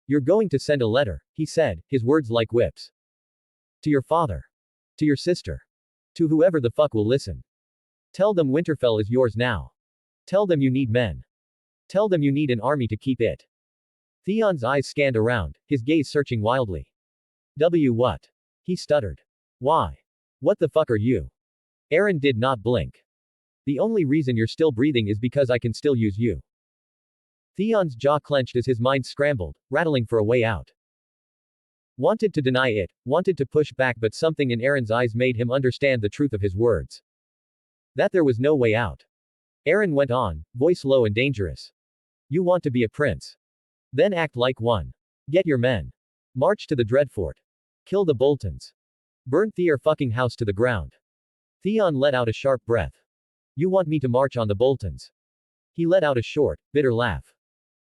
You're going to send a letter, he said, his words like whips. To your father. To your sister. To whoever the fuck will listen. Tell them Winterfell is yours now. Tell them you need men. Tell them you need an army to keep it. Theon's eyes scanned around, his gaze searching wildly. What? He stuttered. Why? What the fuck are you? Aeron did not blink. The only reason you're still breathing is because I can still use you. Theon's jaw clenched as his mind scrambled, rattling for a way out. Wanted to deny it, wanted to push back, but something in Aeron's eyes made him understand the truth of his words. That there was no way out. Aeron went on, voice low and dangerous. You want to be a prince? Then act like one. Get your men. March to the Dreadfort. Kill the Boltons. Burn their fucking house to the ground. Theon let out a sharp breath. You want me to march on the Boltons? He let out a short, bitter laugh.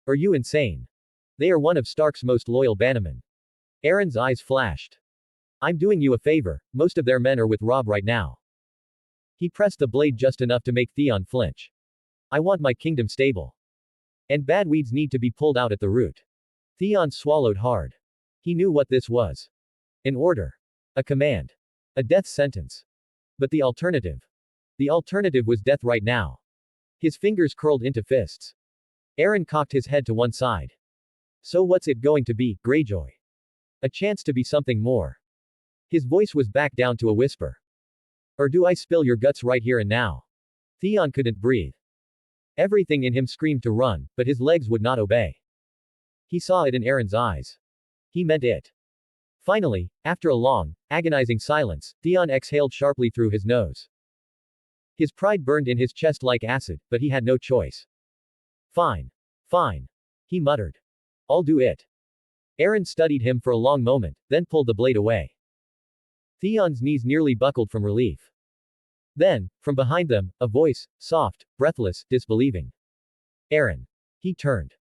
Are you insane? They are one of Stark's most loyal bannermen. Aeron's eyes flashed. I'm doing you a favor, most of their men are with Robb right now. He pressed the blade just enough to make Theon flinch. I want my kingdom stable. And bad weeds need to be pulled out at the root. Theon swallowed hard. He knew what this was. An order. A command. A death sentence. But the alternative. The alternative was death right now. His fingers curled into fists. Aeron cocked his head to one side. So what's it going to be, Greyjoy? A chance to be something more. His voice was back down to a whisper. Or do I spill your guts right here and now? Theon couldn't breathe. Everything in him screamed to run, but his legs would not obey. He saw it in Aeron's eyes. He meant it. Finally, after a long, agonizing silence, Theon exhaled sharply through his nose. His pride burned in his chest like acid, but he had no choice. Fine. Fine. He muttered. I'll do it. Aeron studied him for a long moment, then pulled the blade away. Theon's knees nearly buckled from relief. Then, from behind them, a voice, soft, breathless, disbelieving. Aeron. He turned.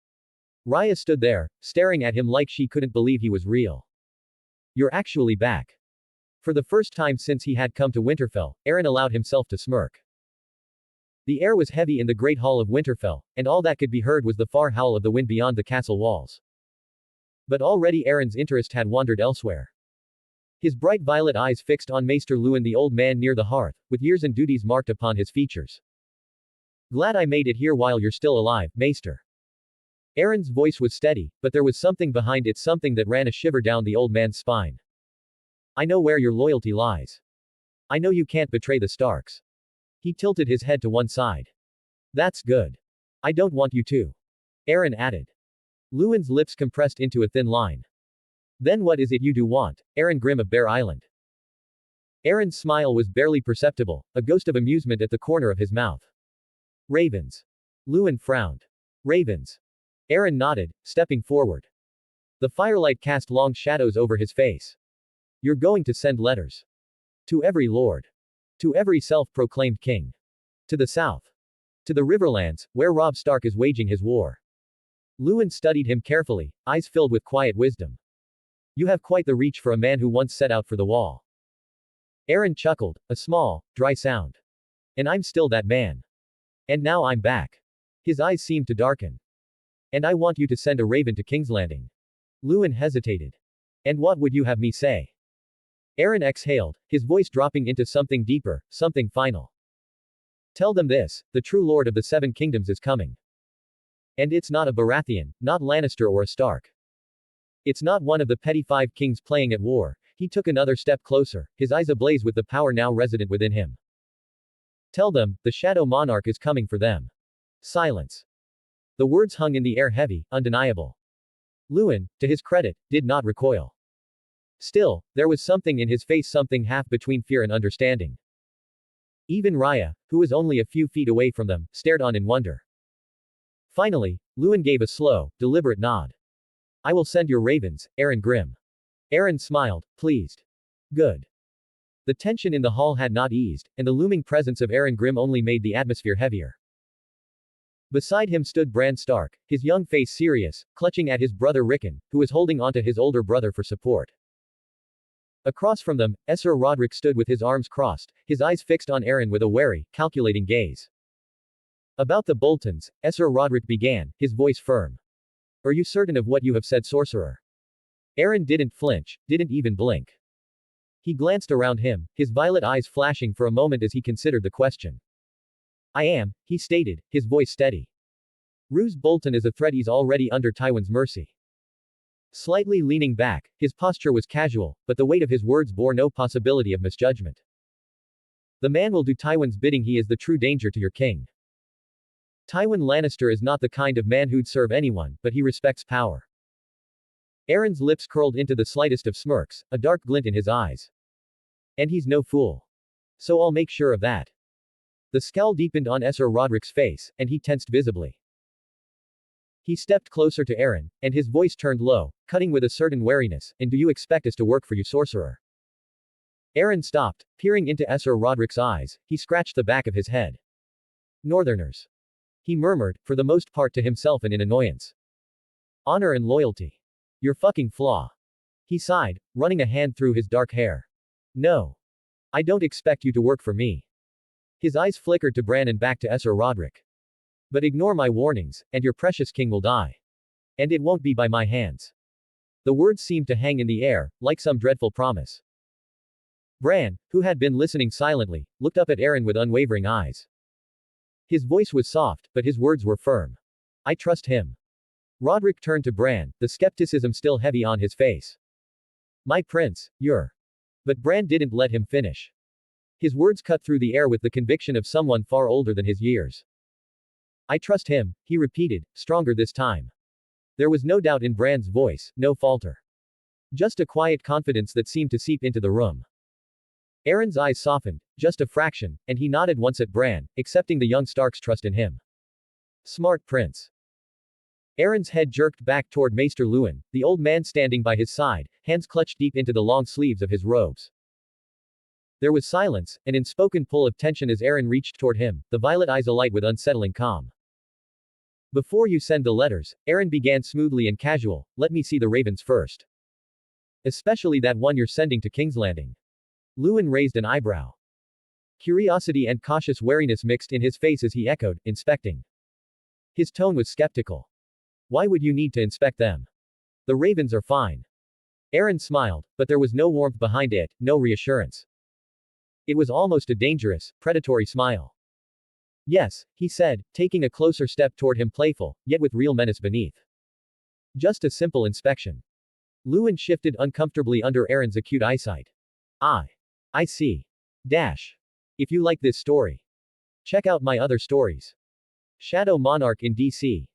Raya stood there, staring at him like she couldn't believe he was real. You're actually back. For the first time since he had come to Winterfell, Aeron allowed himself to smirk. The air was heavy in the great hall of Winterfell, and all that could be heard was the far howl of the wind beyond the castle walls. But already Aeron's interest had wandered elsewhere. His bright violet eyes fixed on Maester Luwin, the old man near the hearth, with years and duties marked upon his features. Glad I made it here while you're still alive, Maester. Aeron's voice was steady, but there was something behind it, something that ran a shiver down the old man's spine. I know where your loyalty lies. I know you can't betray the Starks. He tilted his head to one side. That's good. I don't want you to. Aeron added. Luwin's lips compressed into a thin line. Then what is it you do want, Aeron Grim of Bear Island? Aeron's smile was barely perceptible, a ghost of amusement at the corner of his mouth. Ravens. Luwin frowned. Ravens. Aeron nodded, stepping forward. The firelight cast long shadows over his face. You're going to send letters. To every lord. To every self-proclaimed king. To the south. To the Riverlands, where Robb Stark is waging his war. Luwin studied him carefully, eyes filled with quiet wisdom. You have quite the reach for a man who once set out for the wall. Aeron chuckled, a small, dry sound. And I'm still that man. And now I'm back. His eyes seemed to darken. And I want you to send a raven to King's Landing. Luwin hesitated. And what would you have me say? Aeron exhaled, his voice dropping into something deeper, something final. Tell them this, the true Lord of the Seven Kingdoms is coming. And it's not a Baratheon, not Lannister or a Stark. It's not one of the petty 5 kings playing at war. He took another step closer, his eyes ablaze with the power now resident within him. Tell them, the Shadow Monarch is coming for them. Silence. The words hung in the air heavy, undeniable. Luwin, to his credit, did not recoil. Still, there was something in his face, something half between fear and understanding. Even Raya, who was only a few feet away from them, stared on in wonder. Finally, Luwin gave a slow, deliberate nod. I will send your ravens, Aeron Grim. Aeron smiled, pleased. Good. The tension in the hall had not eased, and the looming presence of Aeron Grim only made the atmosphere heavier. Beside him stood Bran Stark, his young face serious, clutching at his brother Rickon, who was holding onto his older brother for support. Across from them, Ser Rodrik stood with his arms crossed, his eyes fixed on Aeron with a wary, calculating gaze. About the Boltons, Ser Rodrik began, his voice firm. Are you certain of what you have said, sorcerer? Aeron didn't flinch, didn't even blink. He glanced around him, his violet eyes flashing for a moment as he considered the question. I am, he stated, his voice steady. Roose Bolton is a threat, he's already under Tywin's mercy. Slightly leaning back, his posture was casual, but the weight of his words bore no possibility of misjudgment. The man will do Tywin's bidding, he is the true danger to your king. Tywin Lannister is not the kind of man who'd serve anyone, but he respects power. Aeron's lips curled into the slightest of smirks, a dark glint in his eyes. And he's no fool. So I'll make sure of that. The scowl deepened on Ser Roderick's face, and he tensed visibly. He stepped closer to Aeron, and his voice turned low, cutting with a certain wariness, and do you expect us to work for you, sorcerer? Aeron stopped, peering into Ser Roderick's eyes, he scratched the back of his head. Northerners. He murmured, for the most part to himself and in annoyance. Honor and loyalty. Your fucking flaw. He sighed, running a hand through his dark hair. No. I don't expect you to work for me. His eyes flickered to Bran and back to Ser Roderick. But ignore my warnings, and your precious king will die. And it won't be by my hands. The words seemed to hang in the air, like some dreadful promise. Bran, who had been listening silently, looked up at Aeron with unwavering eyes. His voice was soft, but his words were firm. I trust him. Roderick turned to Bran, the skepticism still heavy on his face. My prince, you're. But Bran didn't let him finish. His words cut through the air with the conviction of someone far older than his years. I trust him, he repeated, stronger this time. There was no doubt in Bran's voice, no falter. Just a quiet confidence that seemed to seep into the room. Aeron's eyes softened, just a fraction, and he nodded once at Bran, accepting the young Stark's trust in him. Smart prince. Aeron's head jerked back toward Maester Luwin, the old man standing by his side, hands clutched deep into the long sleeves of his robes. There was silence, an unspoken pull of tension as Aeron reached toward him, the violet eyes alight with unsettling calm. Before you send the letters, Aeron began smoothly and casual, let me see the ravens first. Especially that one you're sending to King's Landing. Luwin raised an eyebrow. Curiosity and cautious wariness mixed in his face as he echoed, inspecting. His tone was skeptical. Why would you need to inspect them? The ravens are fine. Aeron smiled, but there was no warmth behind it, no reassurance. It was almost a dangerous, predatory smile. Yes, he said, taking a closer step toward him, playful, yet with real menace beneath. Just a simple inspection. Luwin shifted uncomfortably under Aeron's acute eyesight. I see. Dash. If you like this story, check out my other stories. Shadow Monarch in DC.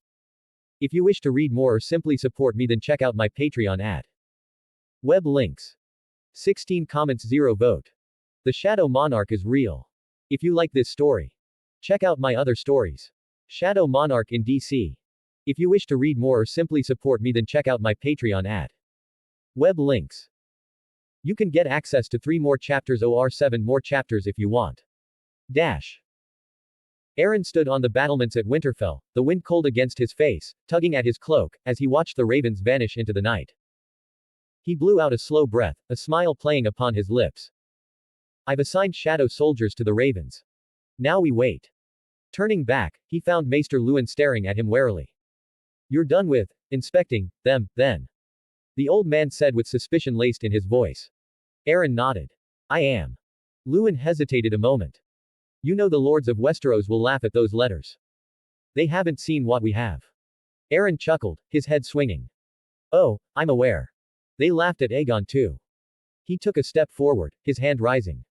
If you wish to read more or simply support me, then check out my Patreon at web links. 16 comments 0 vote. The Shadow Monarch is real. If you like this story, check out my other stories. Shadow Monarch in DC. If you wish to read more or simply support me, then check out my Patreon at web links. You can get access to 3 more chapters or 7 more chapters if you want. Dash. Aeron stood on the battlements at Winterfell, the wind cold against his face, tugging at his cloak, as he watched the ravens vanish into the night. He blew out a slow breath, a smile playing upon his lips. I've assigned shadow soldiers to the ravens. Now we wait. Turning back, he found Maester Luwin staring at him warily. You're done with inspecting them, then? The old man said with suspicion laced in his voice. Aeron nodded. I am. Luwin hesitated a moment. You know the lords of Westeros will laugh at those letters. They haven't seen what we have. Aeron chuckled, his head swinging. Oh, I'm aware. They laughed at Aegon too. He took a step forward, his hand rising.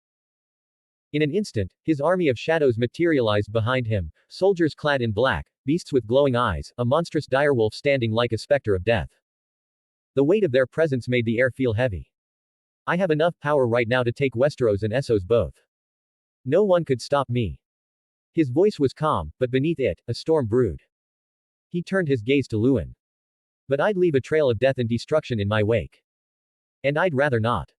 In an instant, his army of shadows materialized behind him, soldiers clad in black, beasts with glowing eyes, a monstrous direwolf standing like a specter of death. The weight of their presence made the air feel heavy. I have enough power right now to take Westeros and Essos both. No one could stop me. His voice was calm, but beneath it, a storm brewed. He turned his gaze to Luwin. But I'd leave a trail of death and destruction in my wake. And I'd rather not.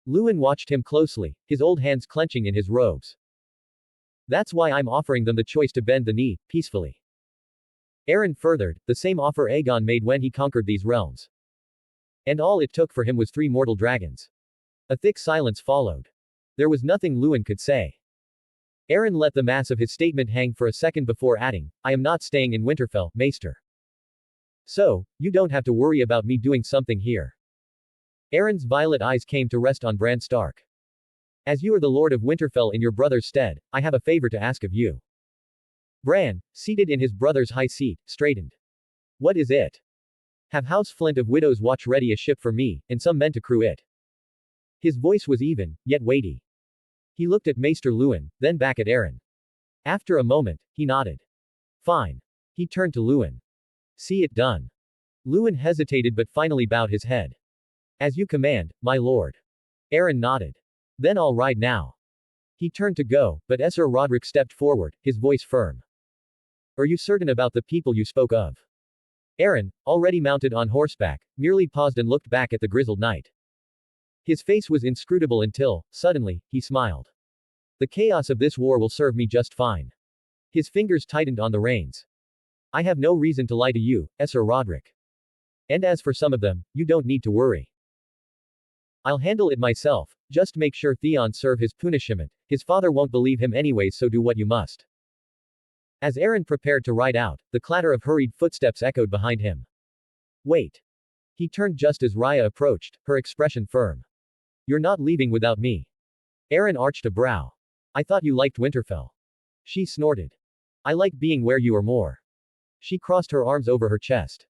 Luwin watched him closely, his old hands clenching in his robes. That's why I'm offering them the choice to bend the knee, peacefully. Aeron furthered, the same offer Aegon made when he conquered these realms. And all it took for him was 3 mortal dragons. A thick silence followed. There was nothing Luwin could say. Aeron let the mass of his statement hang for a second before adding, I am not staying in Winterfell, Maester. So, you don't have to worry about me doing something here. Aeron's violet eyes came to rest on Bran Stark. As you are the Lord of Winterfell in your brother's stead, I have a favor to ask of you. Bran, seated in his brother's high seat, straightened. What is it? Have House Flint of Widows watch ready a ship for me, and some men to crew it. His voice was even, yet weighty. He looked at Maester Luwin, then back at Aeron. After a moment, he nodded. Fine. He turned to Luwin. See it done. Luwin hesitated but finally bowed his head. As you command, my lord. Aeron nodded. Then I'll ride now. He turned to go, but Ser Rodrik stepped forward, his voice firm. Are you certain about the people you spoke of? Aeron, already mounted on horseback, merely paused and looked back at the grizzled knight. His face was inscrutable until, suddenly, he smiled. The chaos of this war will serve me just fine. His fingers tightened on the reins. I have no reason to lie to you, Ser Rodrik. And as for some of them, you don't need to worry. I'll handle it myself, just make sure Theon serve his punishment, his father won't believe him anyways so do what you must. As Aeron prepared to ride out, the clatter of hurried footsteps echoed behind him. Wait. He turned just as Raya approached, her expression firm. You're not leaving without me. Aeron arched a brow. I thought you liked Winterfell. She snorted. I like being where you are more. She crossed her arms over her chest.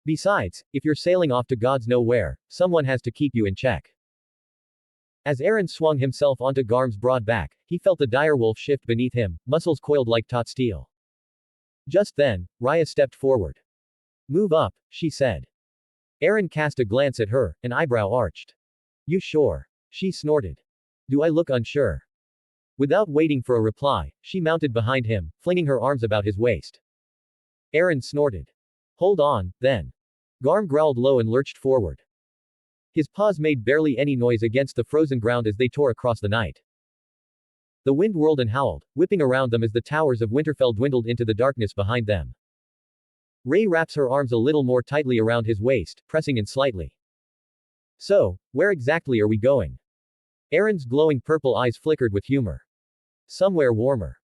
Besides, if you're sailing off to God's nowhere, someone has to keep you in check. As Aeron swung himself onto Garm's broad back, he felt the direwolf shift beneath him, muscles coiled like taut steel. Just then, Raya stepped forward. Move up, she said. Aeron cast a glance at her, an eyebrow arched. You sure? She snorted. Do I look unsure? Without waiting for a reply, she mounted behind him, flinging her arms about his waist. Aeron snorted. Hold on, then. Garm growled low and lurched forward. His paws made barely any noise against the frozen ground as they tore across the night. The wind whirled and howled, whipping around them as the towers of Winterfell dwindled into the darkness behind them. Rey wraps her arms a little more tightly around his waist, pressing in slightly. So, where exactly are we going? Aeron's glowing purple eyes flickered with humor. Somewhere warmer.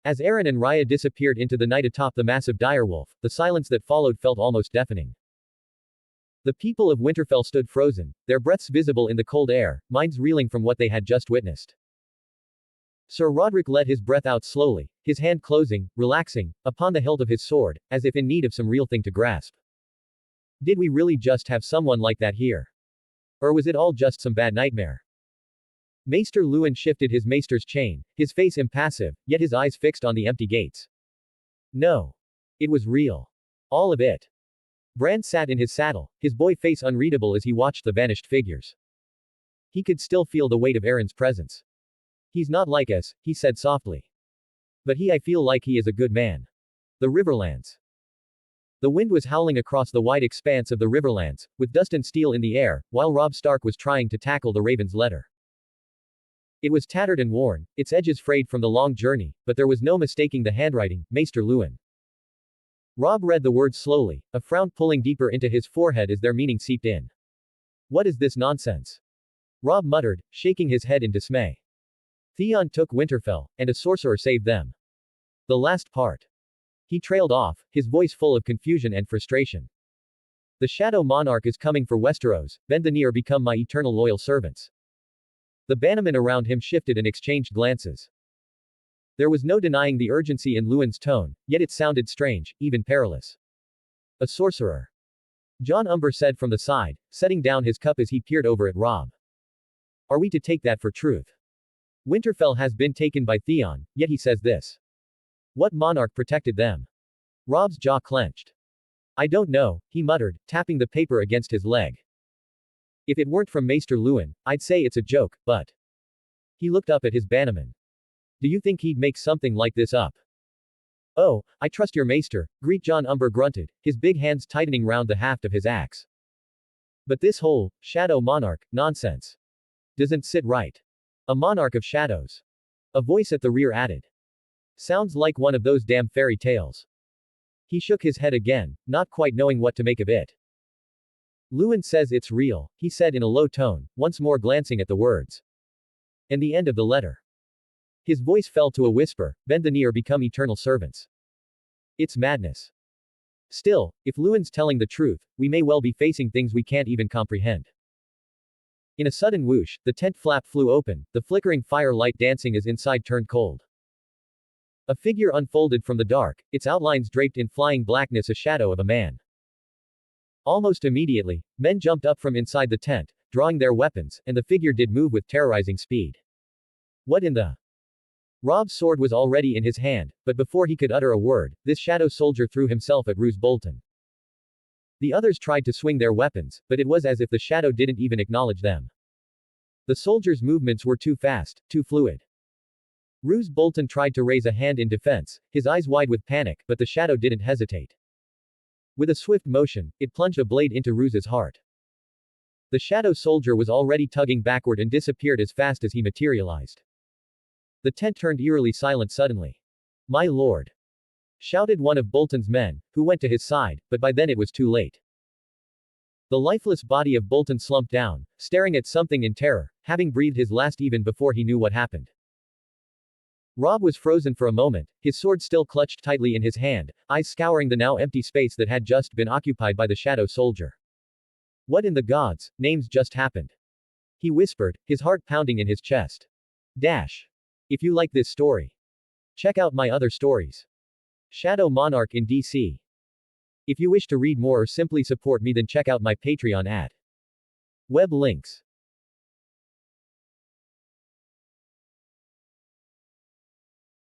As Aeron and Raya disappeared into the night atop the massive direwolf, the silence that followed felt almost deafening. The people of Winterfell stood frozen, their breaths visible in the cold air, minds reeling from what they had just witnessed. Ser Rodrik let his breath out slowly, his hand closing, relaxing, upon the hilt of his sword, as if in need of some real thing to grasp. Did we really just have someone like that here? Or was it all just some bad nightmare? Maester Luwin shifted his maester's chain, his face impassive, yet his eyes fixed on the empty gates. No. It was real. All of it. Bran sat in his saddle, his boy face unreadable as he watched the vanished figures. He could still feel the weight of Aeron's presence. He's not like us, he said softly. But I feel like he is a good man. The Riverlands. The wind was howling across the wide expanse of the Riverlands, with dust and steel in the air, while Robb Stark was trying to tackle the Raven's letter. It was tattered and worn, its edges frayed from the long journey, but there was no mistaking the handwriting, Maester Luwin. Robb read the words slowly, a frown pulling deeper into his forehead as their meaning seeped in. What is this nonsense? Robb muttered, shaking his head in dismay. Theon took Winterfell, and a sorcerer saved them. The last part. He trailed off, his voice full of confusion and frustration. The Shadow Monarch is coming for Westeros, bend the knee or become my eternal loyal servants. The bannermen around him shifted and exchanged glances. There was no denying the urgency in Luwin's tone, yet it sounded strange, even perilous. A sorcerer. Jon Umber said from the side, setting down his cup as he peered over at Robb. Are we to take that for truth? Winterfell has been taken by Theon, yet he says this. What monarch protected them? Robb's jaw clenched. I don't know, he muttered, tapping the paper against his leg. If it weren't from Maester Luwin, I'd say it's a joke, but. He looked up at his bannerman. Do you think he'd make something like this up? Oh, I trust your maester, Jon Umber grunted, his big hands tightening round the haft of his axe. But this whole, Shadow Monarch, nonsense. Doesn't sit right. A monarch of shadows. A voice at the rear added. Sounds like one of those damn fairy tales. He shook his head again, not quite knowing what to make of it. Luwin says it's real, he said in a low tone, once more glancing at the words. And the end of the letter. His voice fell to a whisper, bend the knee or become eternal servants. It's madness. Still, if Luwin's telling the truth, we may well be facing things we can't even comprehend. In a sudden whoosh, the tent flap flew open, the flickering fire light dancing as inside turned cold. A figure unfolded from the dark, its outlines draped in flying blackness, a shadow of a man. Almost immediately, men jumped up from inside the tent, drawing their weapons, and the figure did move with terrorizing speed. What in the? Rob's sword was already in his hand, but before he could utter a word, this shadow soldier threw himself at Roose Bolton. The others tried to swing their weapons, but it was as if the shadow didn't even acknowledge them. The soldier's movements were too fast, too fluid. Roose Bolton tried to raise a hand in defense, his eyes wide with panic, but the shadow didn't hesitate. With a swift motion, it plunged a blade into Roose's heart. The shadow soldier was already tugging backward and disappeared as fast as he materialized. The tent turned eerily silent suddenly. "My lord!" shouted one of Bolton's men, who went to his side, but by then it was too late. The lifeless body of Bolton slumped down, staring at something in terror, having breathed his last even before he knew what happened. Rob was frozen for a moment, his sword still clutched tightly in his hand, eyes scouring the now empty space that had just been occupied by the shadow soldier. What in the gods' names just happened? He whispered, his heart pounding in his chest. If you like this story, check out my other stories. Shadow Monarch in DC. If you wish to read more or simply support me, then check out my Patreon at web links.